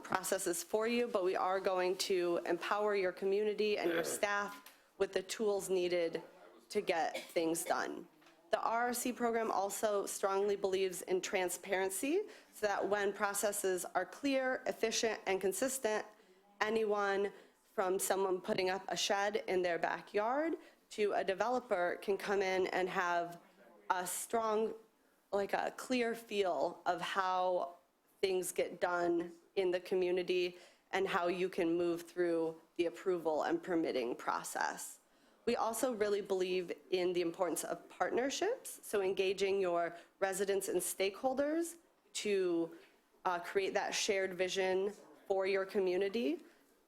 processes for you, but we are going to empower your community and your staff with the tools needed to get things done. The RRC program also strongly believes in transparency so that when processes are clear, efficient, and consistent, anyone from someone putting up a shed in their backyard to a developer can come in and have a strong, like a clear feel of how things get done in the community and how you can move through the approval and permitting process. We also really believe in the importance of partnerships, so engaging your residents and stakeholders to create that shared vision for your community.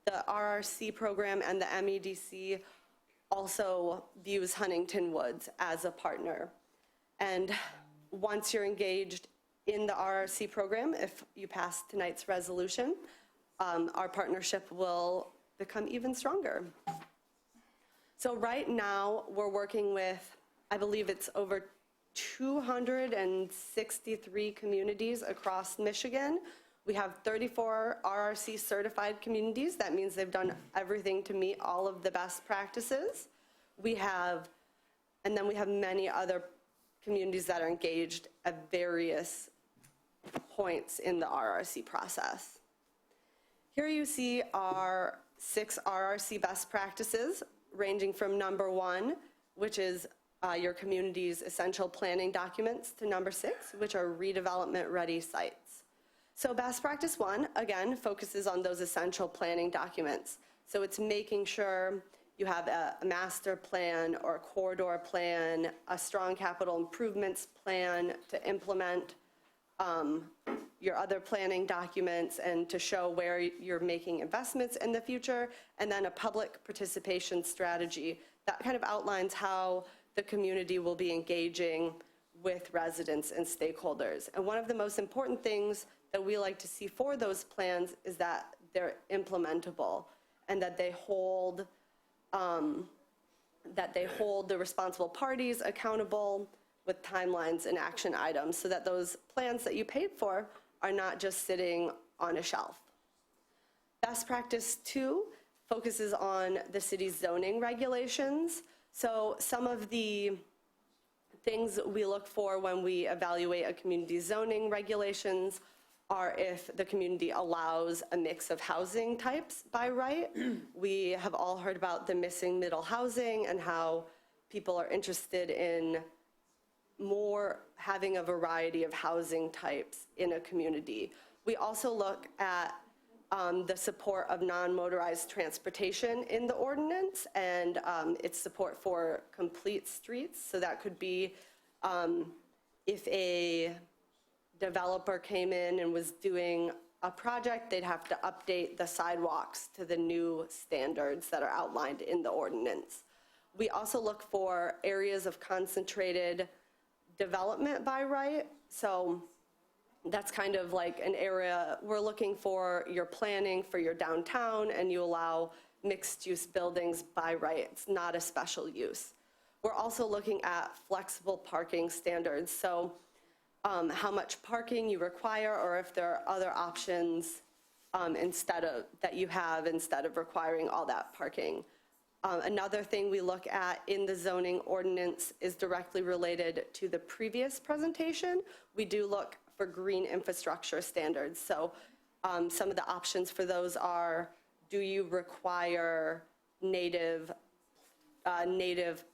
The RRC program and the MEDC also views Huntington Woods as a partner. And once you're engaged in the RRC program, if you pass tonight's resolution, our partnership will become even stronger. So right now, we're working with, I believe it's over 263 communities across Michigan. We have 34 RRC certified communities. That means they've done everything to meet all of the best practices. And then we have many other communities that are engaged at various points in the RRC process. Here you see our 6 RRC best practices, ranging from number 1, which is your community's essential planning documents, to number 6, which are redevelopment-ready sites. So best practice 1, again, focuses on those essential planning documents. So it's making sure you have a master plan or a corridor plan, a strong capital improvements plan to implement your other planning documents and to show where you're making investments in the future, and then a public participation strategy that kind of outlines how the community will be engaging with residents and stakeholders. And one of the most important things that we like to see for those plans is that they're implementable and that they hold the responsible parties accountable with timelines and action items, so that those plans that you paid for are not just sitting on a shelf. Best practice 2 focuses on the city's zoning regulations. So some of the things we look for when we evaluate a community's zoning regulations are if the community allows a mix of housing types by right. We have all heard about the missing middle housing and how people are interested in more having a variety of housing types in a community. We also look at the support of non-motorized transportation in the ordinance and its support for complete streets. So that could be if a developer came in and was doing a project, they'd have to update the sidewalks to the new standards that are outlined in the ordinance. We also look for areas of concentrated development by right. So that's kind of like an area we're looking for your planning for your downtown, and you allow mixed use buildings by right. It's not a special use. We're also looking at flexible parking standards. So how much parking you require, or if there are other options that you have instead of requiring all that parking. Another thing we look at in the zoning ordinance is directly related to the previous presentation. We do look for green infrastructure standards. So some of the options for those are, do you require native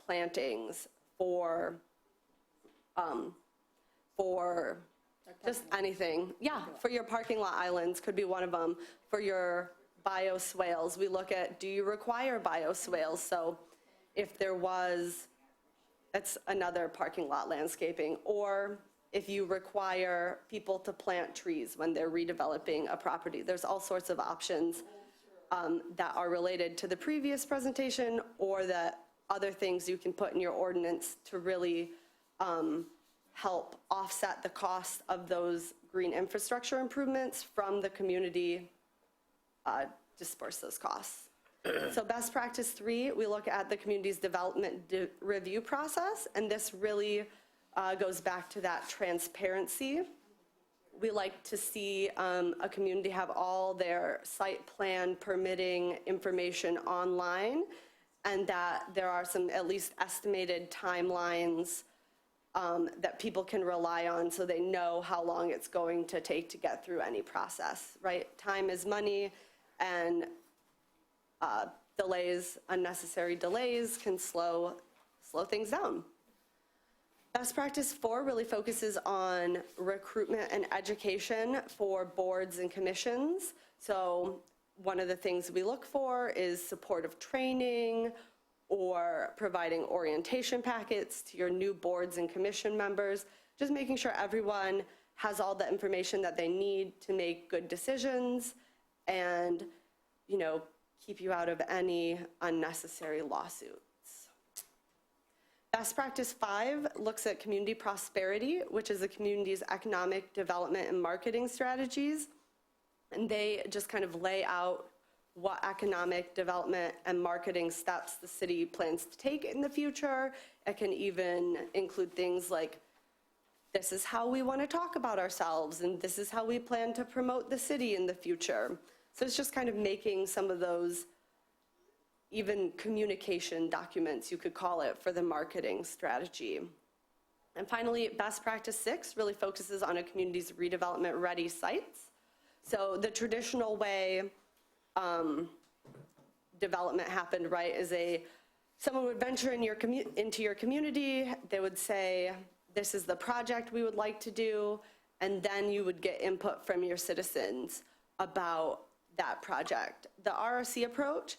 plantings for just anything? Yeah, for your parking lot islands could be one of them. For your bioswales, we look at, do you require bioswales? So if there was, that's another parking lot landscaping. Or if you require people to plant trees when they're redeveloping a property. There's all sorts of options that are related to the previous presentation, or that other things you can put in your ordinance to really help offset the cost of those green infrastructure improvements from the community, disperse those costs. So best practice 3, we look at the community's development review process, and this really goes back to that transparency. We like to see a community have all their site plan permitting information online, and that there are some at least estimated timelines that people can rely on, so they know how long it's going to take to get through any process, right? Time is money, and unnecessary delays can slow things down. Best practice 4 really focuses on recruitment and education for boards and commissions. So one of the things we look for is supportive training or providing orientation packets to your new boards and commission members, just making sure everyone has all the information that they need to make good decisions and, keep you out of any unnecessary lawsuits. Best practice 5 looks at community prosperity, which is the community's economic development and marketing strategies. And they just kind of lay out what economic development and marketing steps the city plans to take in the future. It can even include things like, this is how we want to talk about ourselves, and this is how we plan to promote the city in the future. So it's just kind of making some of those even communication documents, you could call it, for the marketing strategy. And finally, best practice 6 really focuses on a community's redevelopment ready sites. So the traditional way development happened, right, is someone would venture into your community, they would say, this is the project we would like to do, and then you would get input from your citizens about that project. The RRC approach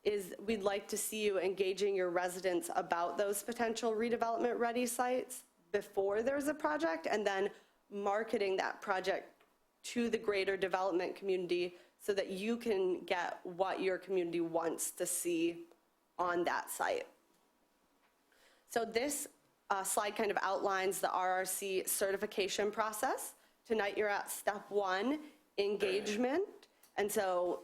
is we'd like to see you engaging your residents about those potential redevelopment ready sites before there's a project, and then marketing that project to the greater development community so that you can get what your community wants to see on that site. So this slide kind of outlines the RRC certification process. Tonight you're at step 1, engagement. And so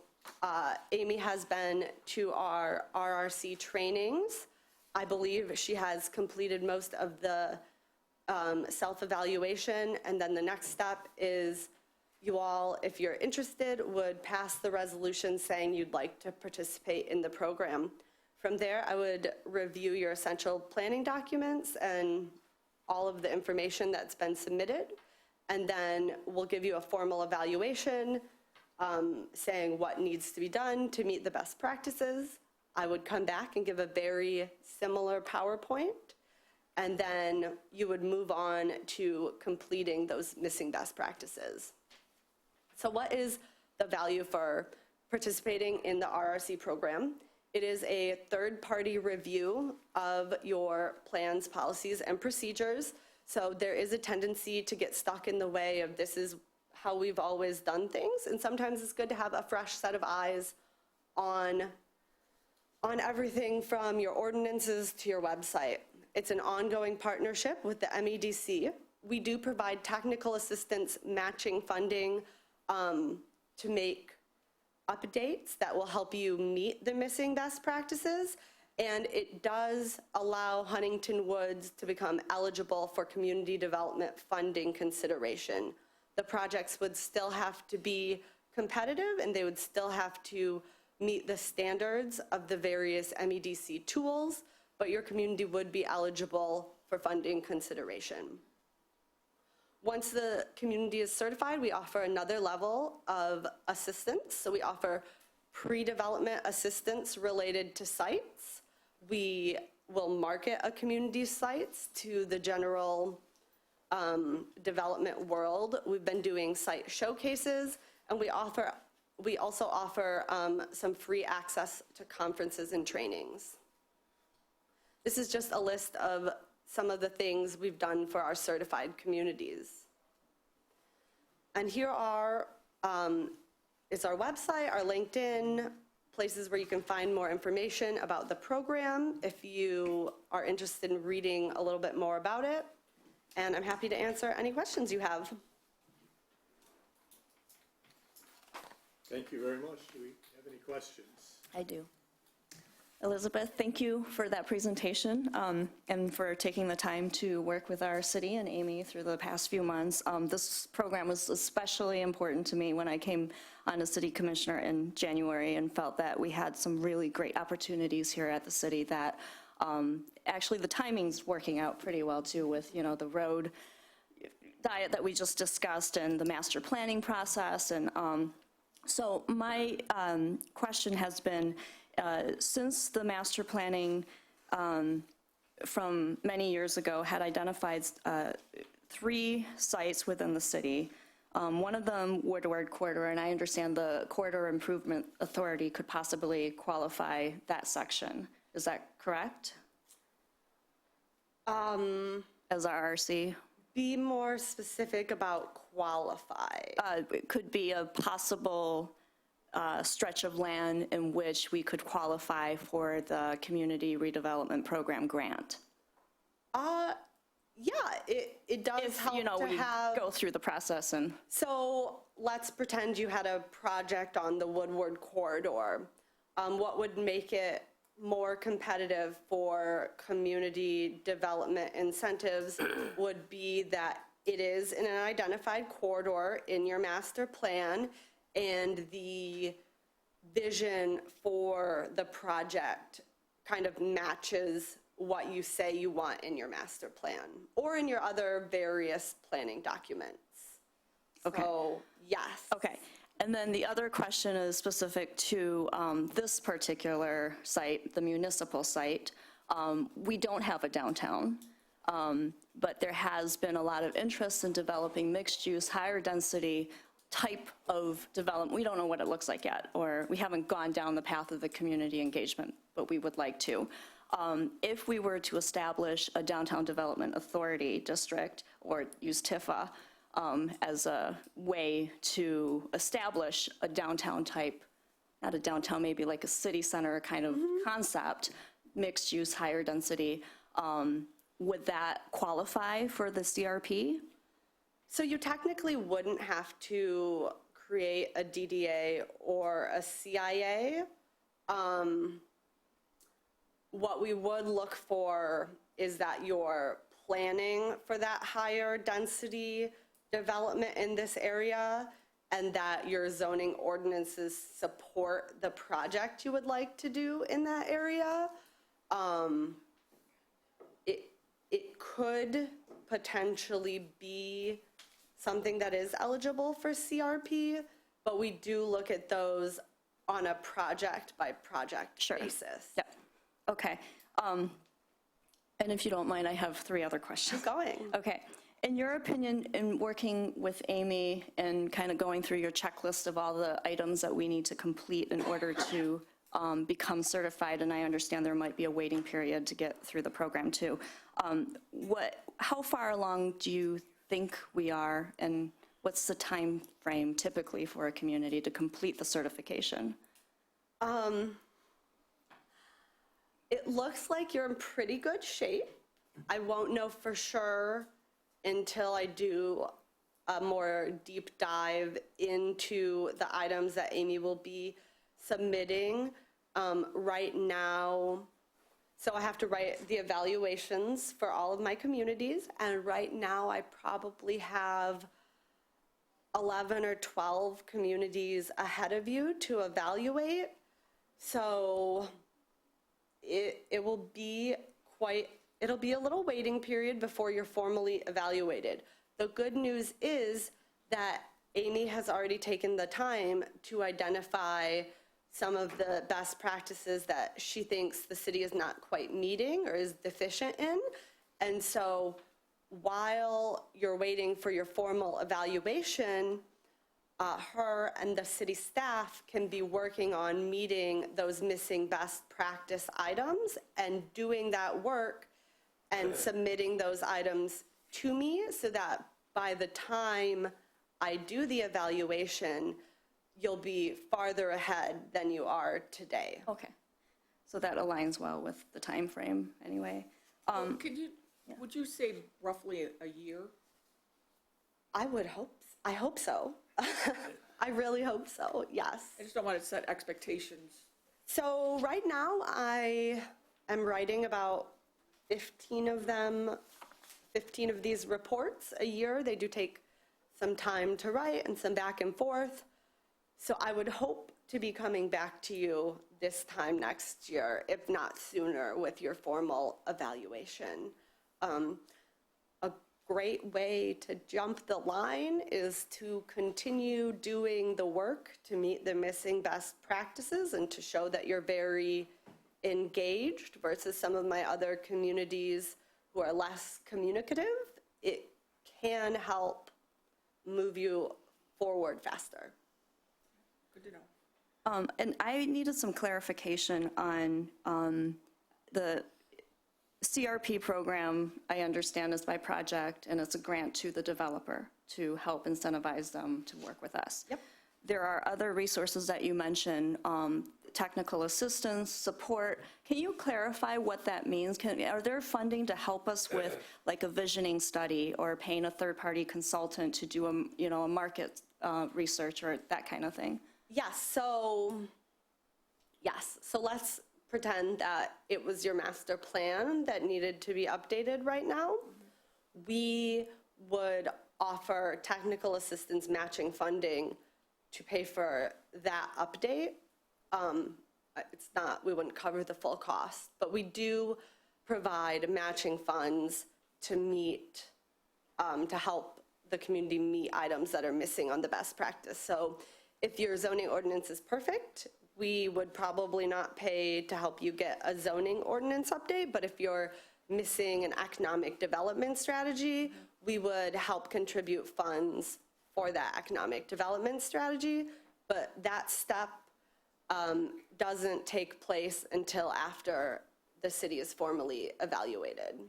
Amy has been to our RRC trainings. I believe she has completed most of the self-evaluation. And then the next step is you all, if you're interested, would pass the resolution saying you'd like to participate in the program. From there, I would review your essential planning documents and all of the information that's been submitted. And then we'll give you a formal evaluation saying what needs to be done to meet the best practices. I would come back and give a very similar PowerPoint. And then you would move on to completing those missing best practices. So what is the value for participating in the RRC program? It is a third-party review of your plans, policies, and procedures. So there is a tendency to get stuck in the way of this is how we've always done things. And sometimes it's good to have a fresh set of eyes on everything from your ordinances to your website. It's an ongoing partnership with the MEDC. We do provide technical assistance matching funding to make updates that will help you meet the missing best practices. And it does allow Huntington Woods to become eligible for community development funding consideration. The projects would still have to be competitive and they would still have to meet the standards of the various MEDC tools, but your community would be eligible for funding consideration. Once the community is certified, we offer another level of assistance. So we offer pre-development assistance related to sites. We will market a community's sites to the general development world. We've been doing site showcases, and we also offer some free access to conferences and trainings. This is just a list of some of the things we've done for our certified communities. And here is our website, our LinkedIn, places where you can find more information about the program if you are interested in reading a little bit more about it. And I'm happy to answer any questions you have. Thank you very much. Do we have any questions? I do. Elizabeth, thank you for that presentation and for taking the time to work with our city and Amy through the past few months. This program was especially important to me when I came on as city commissioner in January and felt that we had some really great opportunities here at the city that actually the timing's working out pretty well too with, the road diet that we just discussed and the master planning process. And so my question has been, since the master planning from many years ago had identified 3 sites within the city. One of them, Woodward Corridor, and I understand the Corridor Improvement Authority could possibly qualify that section. Is that correct? As our RC? Be more specific about qualify. It could be a possible stretch of land in which we could qualify for the Community Redevelopment Program grant. Yeah, it does help to we have. go through the process and. So let's pretend you had a project on the Woodward Corridor. What would make it more competitive for community development incentives would be that it is in an identified corridor in your master plan, and the vision for the project kind of matches what you say you want in your master plan or in your other various planning documents. Okay. So, yes. Okay. And then the other question is specific to this particular site, the municipal site. We don't have a downtown, but there has been a lot of interest in developing mixed-use, higher density type of development. We don't know what it looks like yet, or we haven't gone down the path of the community engagement, but we would like to. If we were to establish a downtown development authority district or use TIFA as a way to establish a downtown type, not a downtown, maybe like a city center kind of concept, mixed use, higher density, would that qualify for the CRP? So you technically wouldn't have to create a DDA or a CIA. What we would look for is that you're planning for that higher density development in this area, and that your zoning ordinances support the project you would like to do in that area. It could potentially be something that is eligible for CRP, but we do look at those on a project-by-project basis. Yeah. Okay. And if you don't mind, I have 3 other questions. Keep going. Okay. In your opinion, in working with Amy and kind of going through your checklist of all the items that we need to complete in order to become certified, and I understand there might be a waiting period to get through the program too, how far along do you think we are, and what's the time frame typically for a community to complete the certification? It looks like you're in pretty good shape. I won't know for sure until I do a more deep dive into the items that Amy will be submitting. Right now, so I have to write the evaluations for all of my communities, and right now I probably have 11 or 12 communities ahead of you to evaluate. So it'll be a little waiting period before you're formally evaluated. The good news is that Amy has already taken the time to identify some of the best practices that she thinks the city is not quite meeting or is deficient in. And so while you're waiting for your formal evaluation, her and the city staff can be working on meeting those missing best practice items and doing that work and submitting those items to me, so that by the time I do the evaluation, you'll be farther ahead than you are today. Okay. So that aligns well with the time frame anyway. Would you say roughly a year? I hope so. I really hope so, yes. I just don't want to set expectations. So right now I am writing about 15 of these reports a year. They do take some time to write and some back and forth. So I would hope to be coming back to you this time next year, if not sooner, with your formal evaluation. A great way to jump the line is to continue doing the work to meet the missing best practices and to show that you're very engaged versus some of my other communities who are less communicative. It can help move you forward faster. Good to know. And I needed some clarification on the CRP program. I understand is by project, and it's a grant to the developer to help incentivize them to work with us. Yep. There are other resources that you mentioned, technical assistance, support. Can you clarify what that means? Are there funding to help us with like a visioning study or paying a third-party consultant to do a market research or that kind of thing? Yes, so let's pretend that it was your master plan that needed to be updated right now. We would offer technical assistance matching funding to pay for that update. We wouldn't cover the full cost, but we do provide matching funds to meet, to help the community meet items that are missing on the best practice. So if your zoning ordinance is perfect, we would probably not pay to help you get a zoning ordinance update, but if you're missing an economic development strategy, we would help contribute funds for that economic development strategy. But that step doesn't take place until after the city is formally evaluated.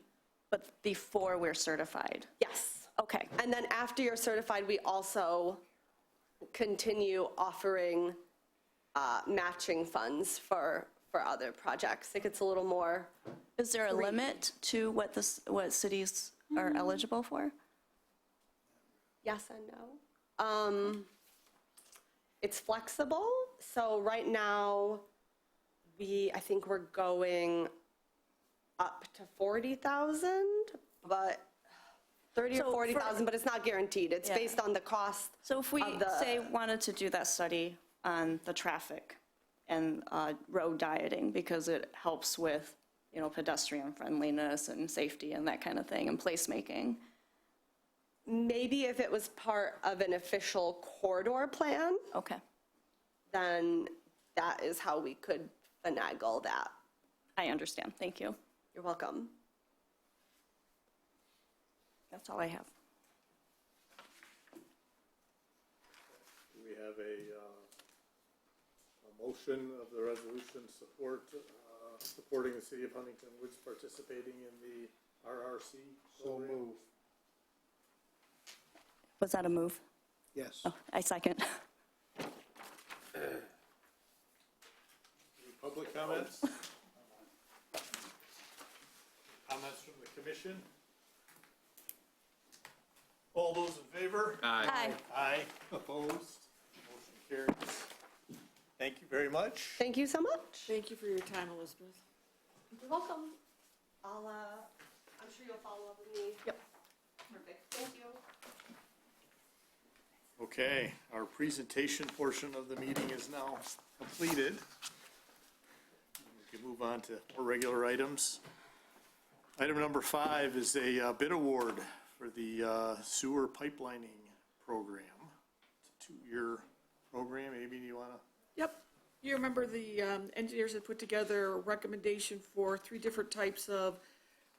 But before we're certified? Yes. Okay. And then after you're certified, we also continue offering matching funds for other projects. I think it's a little more. Is there a limit to what cities are eligible for? Yes and no. It's flexible. So right now, I think we're going up to 40,000, but 30 or 40,000, but it's not guaranteed. It's based on the cost. So if we, of the, say, wanted to do that study on the traffic and road dieting, because it helps with, pedestrian friendliness and safety and that kind of thing, and placemaking. maybe if it was part of an official corridor plan, Okay. then that is how we could finagle that. I understand. Thank you. You're welcome. That's all I have. We have a motion of the resolution supporting the city of Huntington Woods participating in the RRC program. So move. Was that a move? Yes. Oh, I second. Any public comments? Comments from the commission? All those in favor? Aye. Aye. Opposed? Motion carries. Thank you very much. Thank you so much. Thank you for your time, Elizabeth. You're welcome. I'm sure you'll follow up with me. Yep. Perfect. Thank you. Okay, our presentation portion of the meeting is now completed. We can move on to more regular items. Item number 5 is a bid award for the sewer pipelining program. It's a 2-year program. Amy, do you want to? Yep. You remember the engineers had put together a recommendation for 3 different types of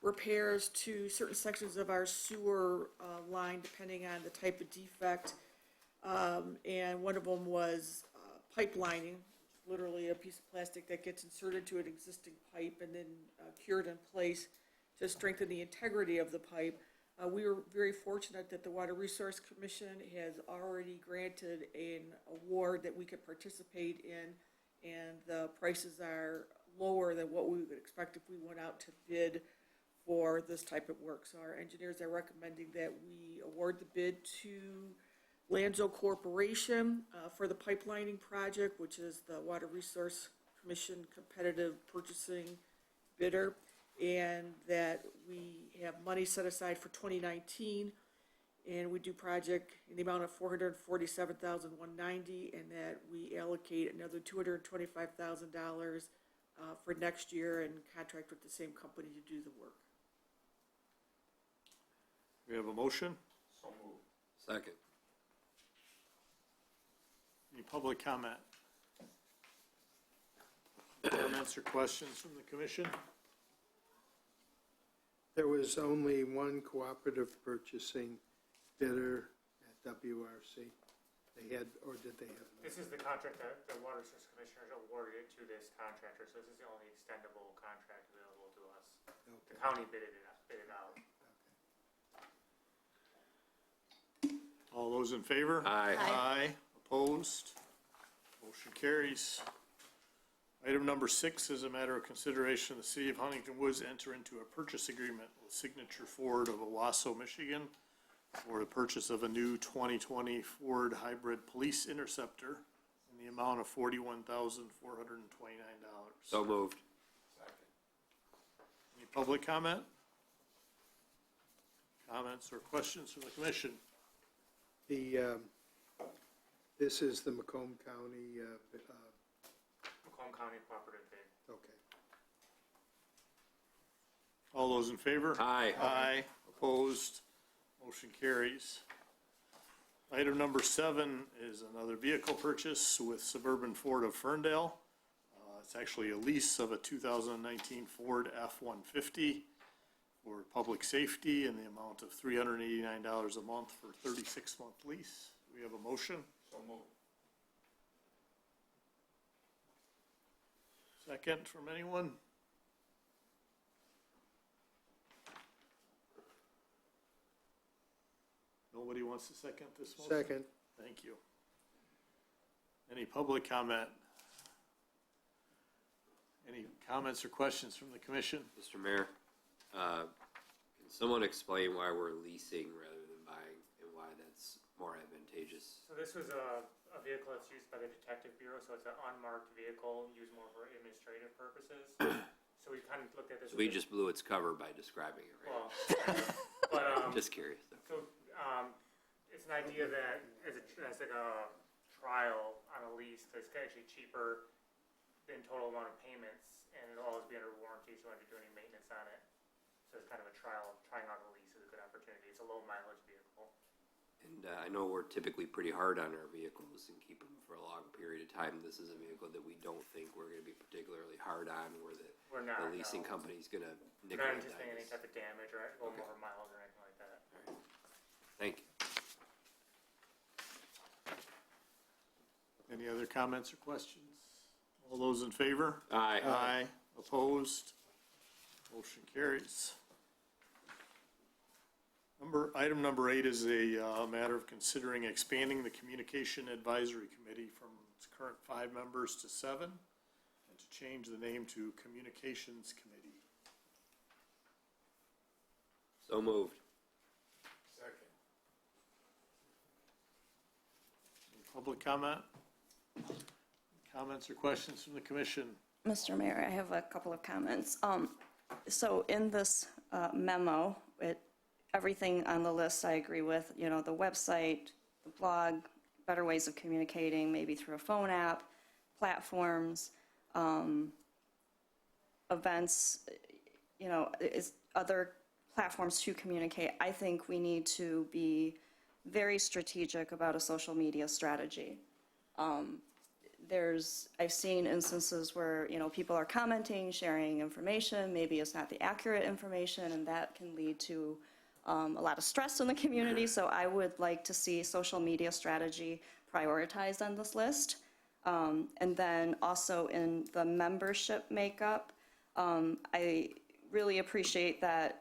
repairs to certain sections of our sewer line, depending on the type of defect. And one of them was pipelining, literally a piece of plastic that gets inserted to an existing pipe and then cured in place to strengthen the integrity of the pipe. We were very fortunate that the Water Resource Commission has already granted an award that we could participate in, and the prices are lower than what we would expect if we went out to bid for this type of work. So our engineers are recommending that we award the bid to Lanzo Corporation for the pipelining project, which is the Water Resource Commission competitive purchasing bidder, and that we have money set aside for 2019, and we do project in the amount of $447,190, and that we allocate another $225,000 for next year and contract with the same company to do the work. We have a motion? So moved. Second. Any public comment? Comments or questions from the commission? There was only one cooperative purchasing bidder at WRC. They had, or did they have? This is the contract that the Water Resource Commissioners awarded it to this contractor, so this is the only extendable contract available to us. The county bid it out. All those in favor? Aye. Aye. Opposed? Motion carries. Item number 6 is a matter of consideration. The City of Huntington Woods enter into a purchase agreement with Signature Ford of Owasso, Michigan for the purchase of a new 2020 Ford Hybrid Police Interceptor in the amount of $41,429. So moved. Any public comment? Comments or questions from the commission? This is the Macomb County, Macomb County Cooperative bid. okay. All those in favor? Aye. Aye. Opposed? Motion carries. Item number 7 is another vehicle purchase with Suburban Ford of Ferndale. It's actually a lease of a 2019 Ford F-150 for public safety in the amount of $389 a month for a 36-month lease. We have a motion? So moved. Second from anyone? Nobody wants to second this motion? Second. Thank you. Any public comment? Any comments or questions from the commission? Mr. Mayor, can someone explain why we're leasing rather than buying and why that's more advantageous? So this was a vehicle that's used by the Detective Bureau, so it's an unmarked vehicle used more for administrative purposes. So we kind of looked at this. So we just blew its cover by describing it, right? Well, but, Just curious, though. so, it's an idea that as like a trial on a lease, that's actually cheaper than total amount of payments, and it'll always be under warranty, so you don't have to do any maintenance on it. So it's kind of a trial, trying out a lease is a good opportunity. It's a low mileage vehicle. And I know we're typically pretty hard on our vehicles and keep them for a long period of time. This is a vehicle that we don't think we're going to be particularly hard on, where the leasing company's going to We're nickel not and anticipating dime any us. type of damage or going over miles or anything like that. All right. Thank you. Any other comments or questions? All those in favor? Aye. Aye. Opposed? Motion carries. Item number 8 is a matter of considering expanding the Communication Advisory Committee from its current 5 members to 7, and to change the name to Communications Committee. So moved. Second. Any public comment? Comments or questions from the commission? Mr. Mayor, I have a couple of comments. So in this memo, everything on the list I agree with, you know, the website, the blog, better ways of communicating, maybe through a phone app, platforms, events, you know, other platforms to communicate. I think we need to be very strategic about a social media strategy. I've seen instances where, you know, people are commenting, sharing information, maybe it's not the accurate information, and that can lead to a lot of stress in the community. So I would like to see social media strategy prioritized on this list. And then also in the membership makeup, I really appreciate that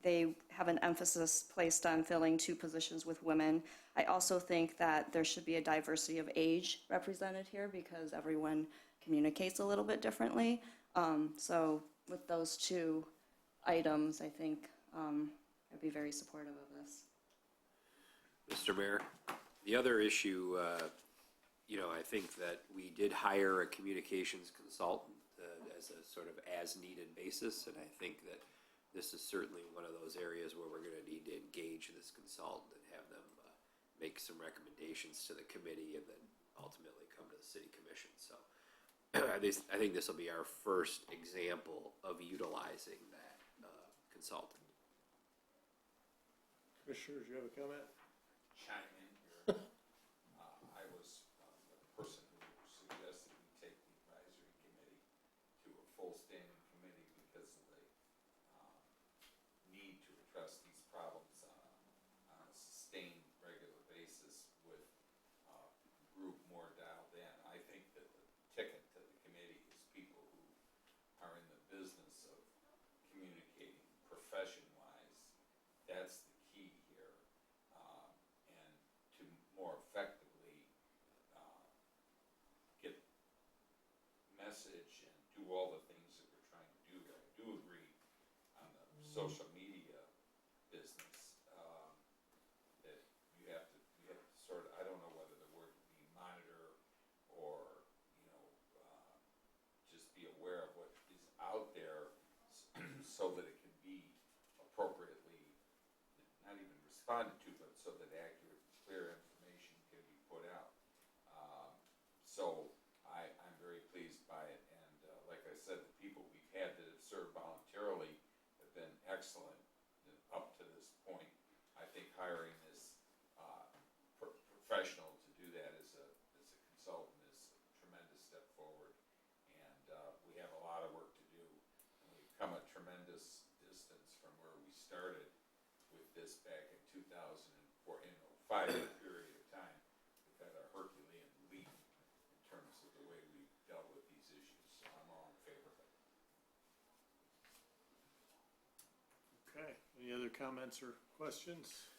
they have an emphasis placed on filling 2 positions with women. I also think that there should be a diversity of age represented here because everyone communicates a little bit differently. So with those 2 items, I think I'd be very supportive of this. Mr. Mayor, the other issue, you know, I think that we did hire a communications consultant as a sort of as-needed basis, and I think that this is certainly one of those areas where we're going to need to engage this consultant and have them make some recommendations to the committee and then ultimately come to the city commission. So I think this will be our first example of utilizing that consultant. Commissioners, you have a comment? Chime in here. I was the person who suggested we take the advisory committee to a full standing committee because of the need to address these problems on a sustained, regular basis with a group more dialed in. I think that the ticket to the committee is people who are in the business of communicating profession-wise. That's the key here. And to more effectively get message and do all the things that we're trying to do here. I do agree on the social media business, that you have to sort of, I don't know whether the word would be monitor or, just be aware of what is out there so that it can be appropriately, not even responded to, but so that accurate, clear information can be put out. So I'm very pleased by it, and like I said, the people we've had that have served voluntarily have been excellent up to this point. I think hiring this professional to do that as a consultant is a tremendous step forward, and we have a lot of work to do, and we've come a tremendous distance from where we started with this back in 2004, in a 5-year period of time. We've had a Herculean leap in terms of the way we've dealt with these issues, so I'm all in favor of it. Okay, any other comments or questions?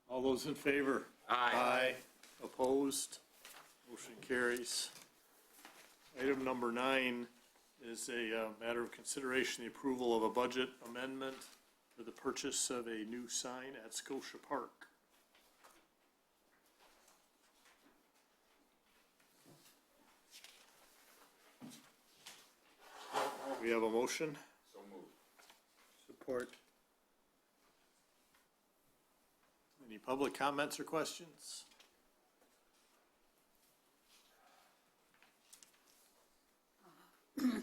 All those in favor? Aye. Opposed? Motion carries. Item number 9 is a matter of consideration, the approval of a budget amendment for the purchase of a new sign at Scotia Park. We have a motion. So moved. Support. Any public comments or questions?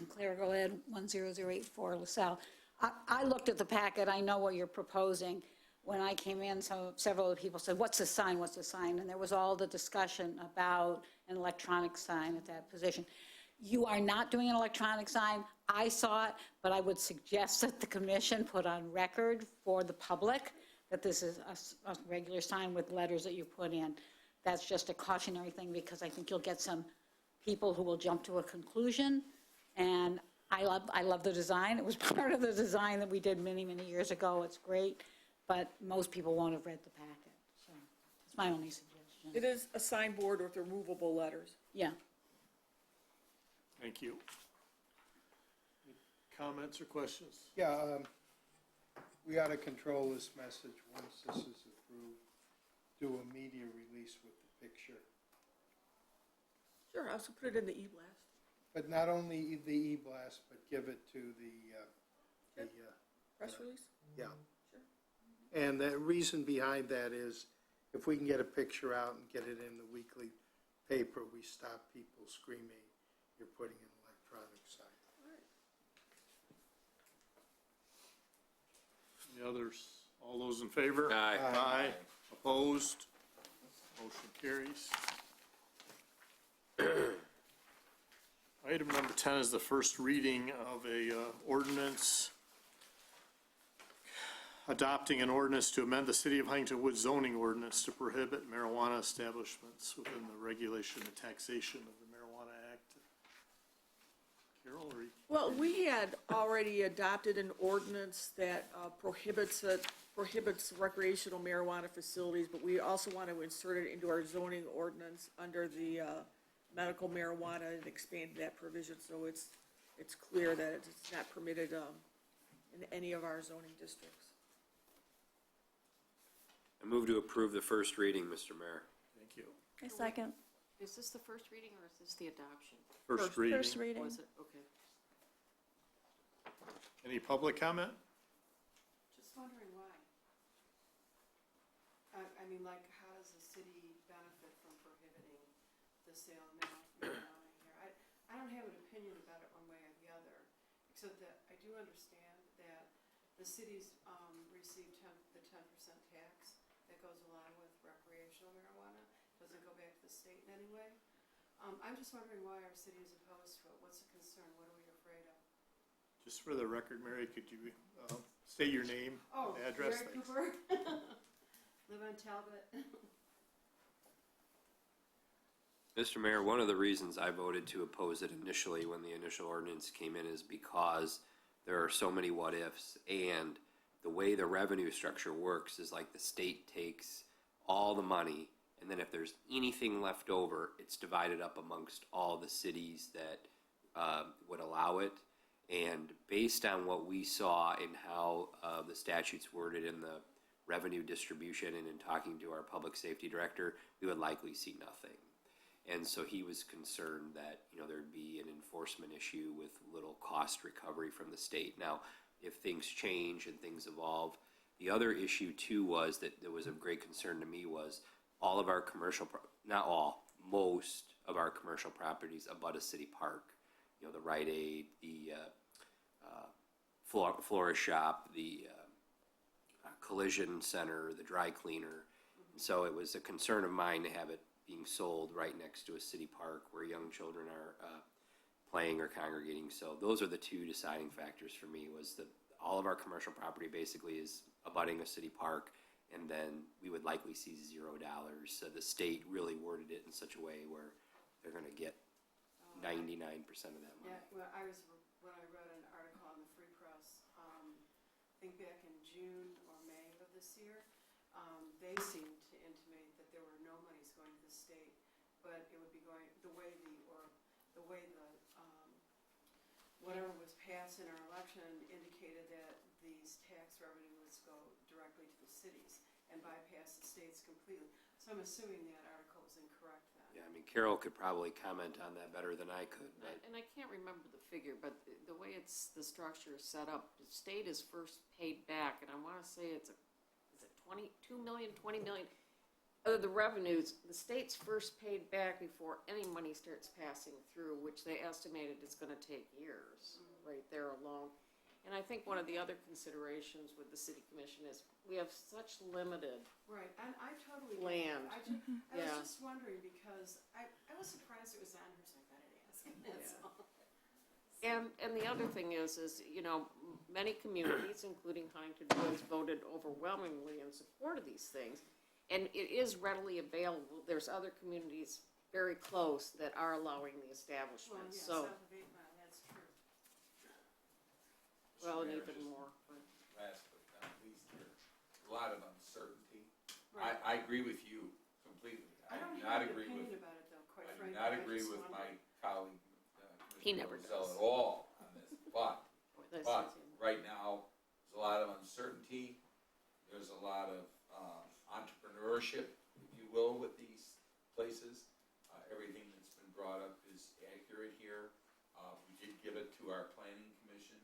Claire Golad, 10084 LaSalle. I looked at the packet, I know what you're proposing. When I came in, several of the people said, what's the sign, what's the sign? And there was all the discussion about an electronic sign at that position. You are not doing an electronic sign. I saw it, but I would suggest that the commission put on record for the public that this is a regular sign with letters that you put in. That's just a cautionary thing, because I think you'll get some people who will jump to a conclusion. And I love the design. It was part of the design that we did many, many years ago. It's great, but most people won't have read the packet. So it's my only suggestion. It is a signboard with removable letters. Yeah. Thank you. Any comments or questions? Yeah, we ought to control this message once this is approved. Do a media release with the picture. Sure, I'll also put it in the e-blast. But not only the e-blast, but give it to the Press release? yeah. Sure. And the reason behind that is if we can get a picture out and get it in the weekly paper, we stop people screaming, you're putting an electronic sign. Any others? All those in favor? Aye. Aye. Opposed? Motion carries. Item number 10 is the first reading of a ordinance adopting an ordinance to amend the City of Huntington Woods zoning ordinance to prohibit marijuana establishments within the regulation and taxation of the Marijuana Act. Carol, or you? Well, we had already adopted an ordinance that prohibits recreational marijuana facilities, but we also want to insert it into our zoning ordinance under the medical marijuana and expand that provision, so it's clear that it's not permitted in any of our zoning districts. I move to approve the first reading, Mr. Mayor. Thank you. A second. Is this the first reading or is this the adoption? First reading. First reading. Was it? Okay. Any public comment? Just wondering why. I mean, like, how does the city benefit from prohibiting the sale of marijuana here? I don't have an opinion about it one way or the other, except that I do understand that the city's received $10 goes along with recreational marijuana, doesn't go back to the state in any way. I'm just wondering why our city is opposed to it. What's the concern? What are we afraid of? Just for the record, Mary, could you state your name Oh, and address? Mary Thanks. Cooper. Live on Talbot. Mr. Mayor, one of the reasons I voted to oppose it initially when the initial ordinance came in is because there are so many what-ifs, and the way the revenue structure works is like the state takes all the money, and then if there's anything left over, it's divided up amongst all the cities that would allow it. And based on what we saw in how the statute's worded in the revenue distribution and in talking to our public safety director, we would likely see nothing. And so he was concerned that, there'd be an enforcement issue with little cost recovery from the state. Now, if things change and things evolve, the other issue too was that there was a great concern to me was all of our commercial, not all, most of our commercial properties abut a city park. The Rite Aid, the florist shop, the collision center, the dry cleaner. So it was a concern of mine to have it being sold right next to a city park where young children are playing or congregating. So those are the two deciding factors for me, was that all of our commercial property basically is abutting a city park, and then we would likely see $0. So the state really worded it in such a way where they're going to get 99% of that money. Yeah, well, when I read an article on the Free Press, I think back in June or May of this year, they seemed to intimate that there were no monies going to the state, but it would be going, the way whatever was passed in our election indicated that these tax revenues go directly to the cities and bypass the states completely. So I'm assuming that article is incorrect then. Yeah, Carol could probably comment on that better than I could. But And I can't remember the figure, but the way the structure is set up, the state is first paid back, and I want to say is it 22 million, 20 million? The revenues, the state's first paid back before any money starts passing through, which they estimated is going to take years, right there alone. And I think one of the other considerations with the city commission is we have such limited Right, and I totally get land. that. I was just wondering because I was surprised it was on here, so I thought I'd ask. That's all. And the other thing is many communities, including Huntington Woods, voted overwhelmingly in support of these things. And it is readily available. There's other communities very close that are allowing the establishment. Well, yeah, So, south of 8 Mile, that's true. well, and even more. Last but not least here, a lot of uncertainty. Right. I agree with you completely. I don't do not have an agree opinion with, about it though, quite I do frankly. not I agree just with wonder. my colleague, He Commissioner never Rosell does. at all on this, but This But is- right now, there's a lot of uncertainty. There's a lot of entrepreneurship, if you will, with these places. Everything that's been brought up is accurate here. We did give it to our planning commission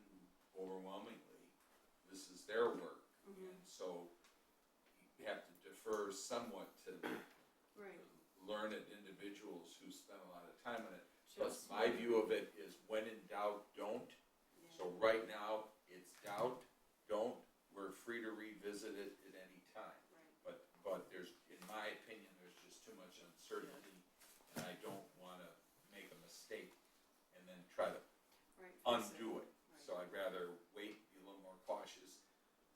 overwhelmingly. This is their work. And so you have to defer somewhat to Right. learned individuals who spend a lot of time on it. Plus, my view of it is when in doubt, don't. So right now, it's doubt, don't. We're free to revisit it at any time. But there's, in my opinion, there's just too much uncertainty, and I don't want to make a mistake and then try to undo it. So I'd rather wait, be a little more cautious.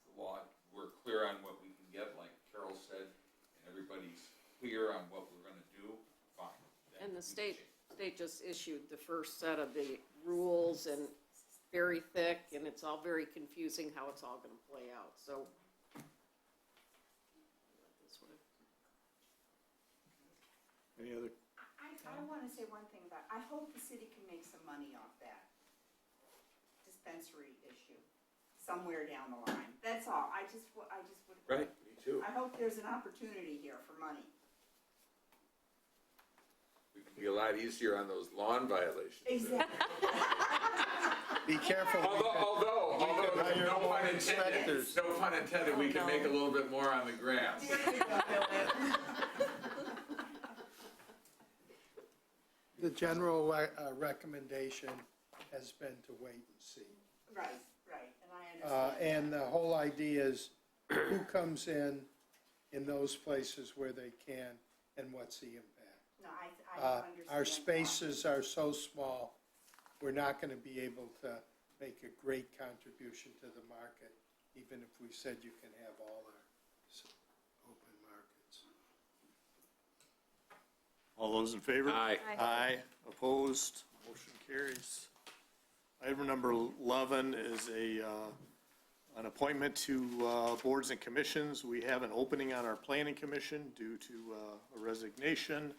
The law, we're clear on what we can get, like Carol said, and everybody's clear on what we're going to do, fine. Then And the we can state change. just issued the first set of the rules, and very thick, and it's all very confusing how it's all gonna play out, so. Any other? I want to say one thing about, I hope the city can make some money off that dispensary issue somewhere down the line. That's all. I just would. Right, me too. I hope there's an opportunity here for money. We can be a lot easier on those lawn violations. Exactly. Be careful. Although, hire no more pun intended, inspectors. no pun intended, we can make a little bit more on the grass. The general recommendation has been to wait and see. Right, and I understand. And the whole idea is who comes in in those places where they can, and what's the impact? No, I understand. Our spaces are so small, we're not going to be able to make a great contribution to the market, even if we said you can have all our open markets. All those in favor? Aye. Aye. Opposed? Motion carries. Item number 11 is an appointment to boards and commissions. We have an opening on our planning commission due to a resignation,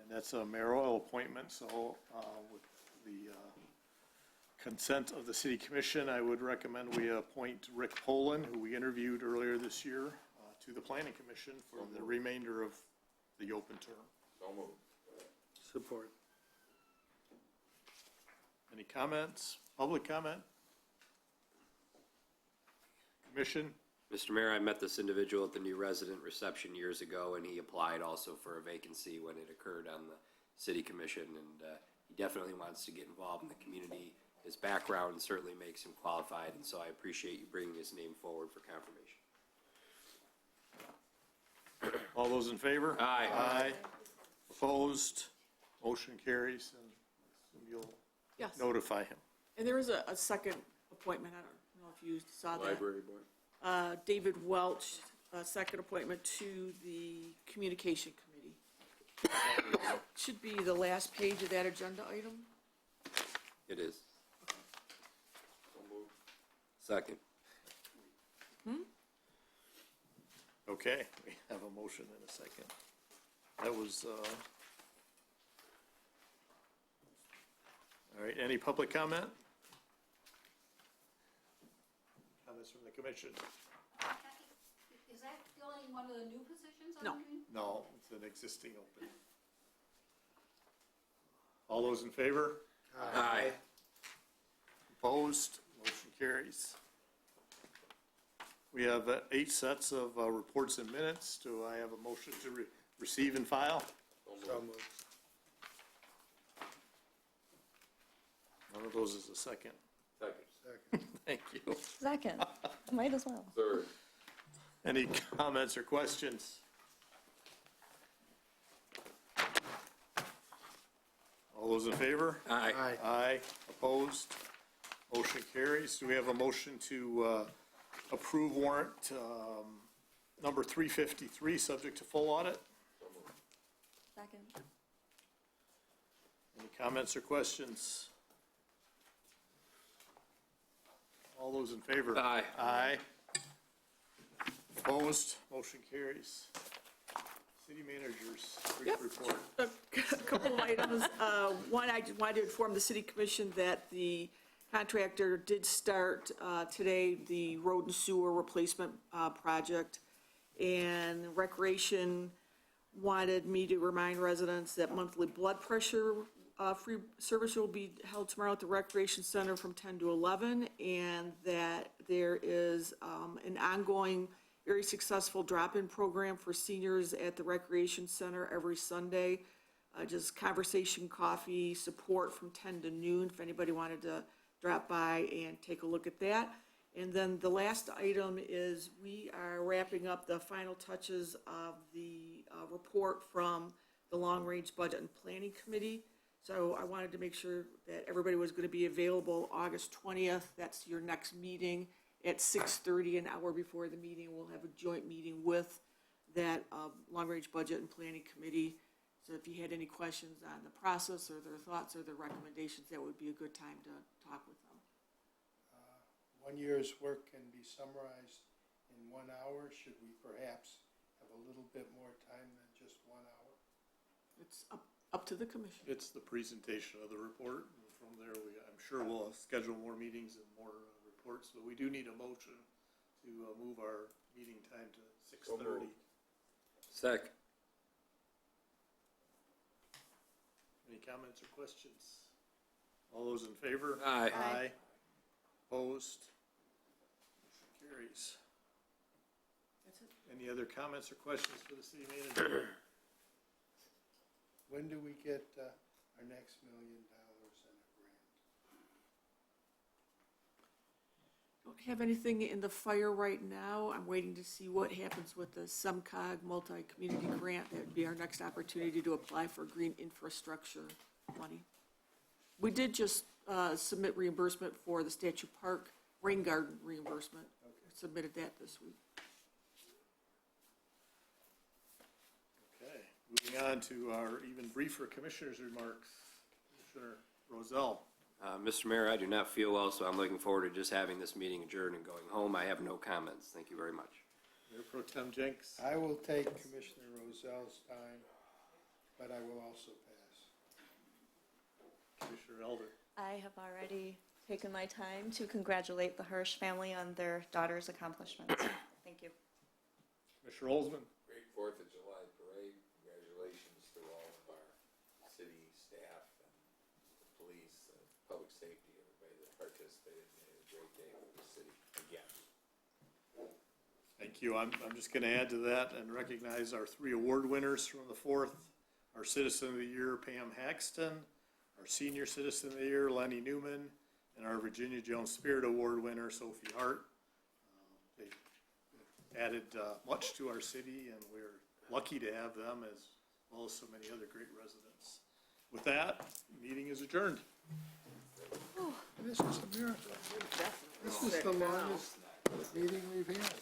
and that's a mayoral appointment. So with the consent of the city commission, I would recommend we appoint Rick Poland, who we interviewed earlier this year, to the planning commission for the remainder of the open term. So moved. Support. Any comments? Public comment? Commission? Mr. Mayor, I met this individual at the new resident reception years ago, and he applied also for a vacancy when it occurred on the city commission, and he definitely wants to get involved in the community. His background certainly makes him qualified, and so I appreciate you bringing his name forward for confirmation. All those in favor? Aye. Aye. Opposed? Motion carries, and you'll Yes. notify him. And there is a second appointment, I don't know if you saw that. Library board. David Welch, second appointment to the Communication Committee. Should be the last page of that agenda item. It is. Second. Okay, we have a motion in a second. That was, all right, any public comment? Comments from the commission? Is that filling one of the new positions on No. the committee? No, it's an existing opening. All those in favor? Aye. Opposed? Motion carries. We have 8 sets of reports and minutes. Do I have a motion to receive and file? So moved. One of those is a second. Second. Thank you. Second, might as well. Third. Any comments or questions? All those in favor? Aye. Aye. Opposed? Motion carries. Do we have a motion to approve warrant number 353, subject to full audit? Second. Any comments or questions? All those in favor? Aye. Aye. Opposed? Motion carries. City managers, brief Yep. report. A couple of items. One, I just wanted to inform the city commission that the contractor did start today the road and sewer replacement project. And Recreation wanted me to remind residents that monthly blood pressure free service will be held tomorrow at the Recreation Center from 10 to 11, and that there is an ongoing, very successful drop-in program for seniors at the Recreation Center every Sunday. Just conversation, coffee, support from 10 to noon, if anybody wanted to drop by and take a look at that. And then the last item is we are wrapping up the final touches of the report from the Long Range Budget and Planning Committee. So I wanted to make sure that everybody was going to be available August 20th. That's your next meeting at 6:30, an hour before the meeting. We'll have a joint meeting with that Long Range Budget and Planning Committee. So if you had any questions on the process or their thoughts or their recommendations, that would be a good time to talk with them. 1 year's work can be summarized in 1 hour. Should we perhaps have a little bit more time than just 1 hour? It's up to the commission. It's the presentation of the report, and from there, I'm sure we'll schedule more meetings and more reports, but we do need a motion to move our meeting time to 6:30. Second. Any comments or questions? All those in favor? Aye. Aye. Opposed? Motion carries. That's it. Any other comments or questions for the city manager? When do we get our next $1 million in a grant? have anything in the fire right now. I'm waiting to see what happens with the SEMCOG multi-community grant. That would be our next opportunity to apply for green infrastructure money. We did just submit reimbursement for the Statue Park rain garden reimbursement. Submitted that this week. Okay, moving on to our even briefer commissioners' remarks. Commissioner Rozell. Mr. Mayor, I do not feel well, so I'm looking forward to just having this meeting adjourned and going home. I have no comments. Thank you very much. Mayor Pro Tem Jenks. I will take Commissioner Rozell's time, but I will also pass. Commissioner Elder. I have already taken my time to congratulate the Hirsch family on their daughter's accomplishments. Thank you. Commissioner Olsman. Great 4th of July parade. Congratulations to all of our city staff and the police, public safety, everybody that participated. Made it a great day for the city again. Thank you. I'm just going to add to that and recognize our 3 award winners from the 4th. Our Citizen of the Year, Pam Haxton, our Senior Citizen of the Year, Lenny Newman, and our Virginia Jones Spirit Award winner, Sophie Hart. They added much to our city, and we're lucky to have them as well as so many other great residents. With that, meeting is adjourned. This is a miracle. This is the longest meeting we've had.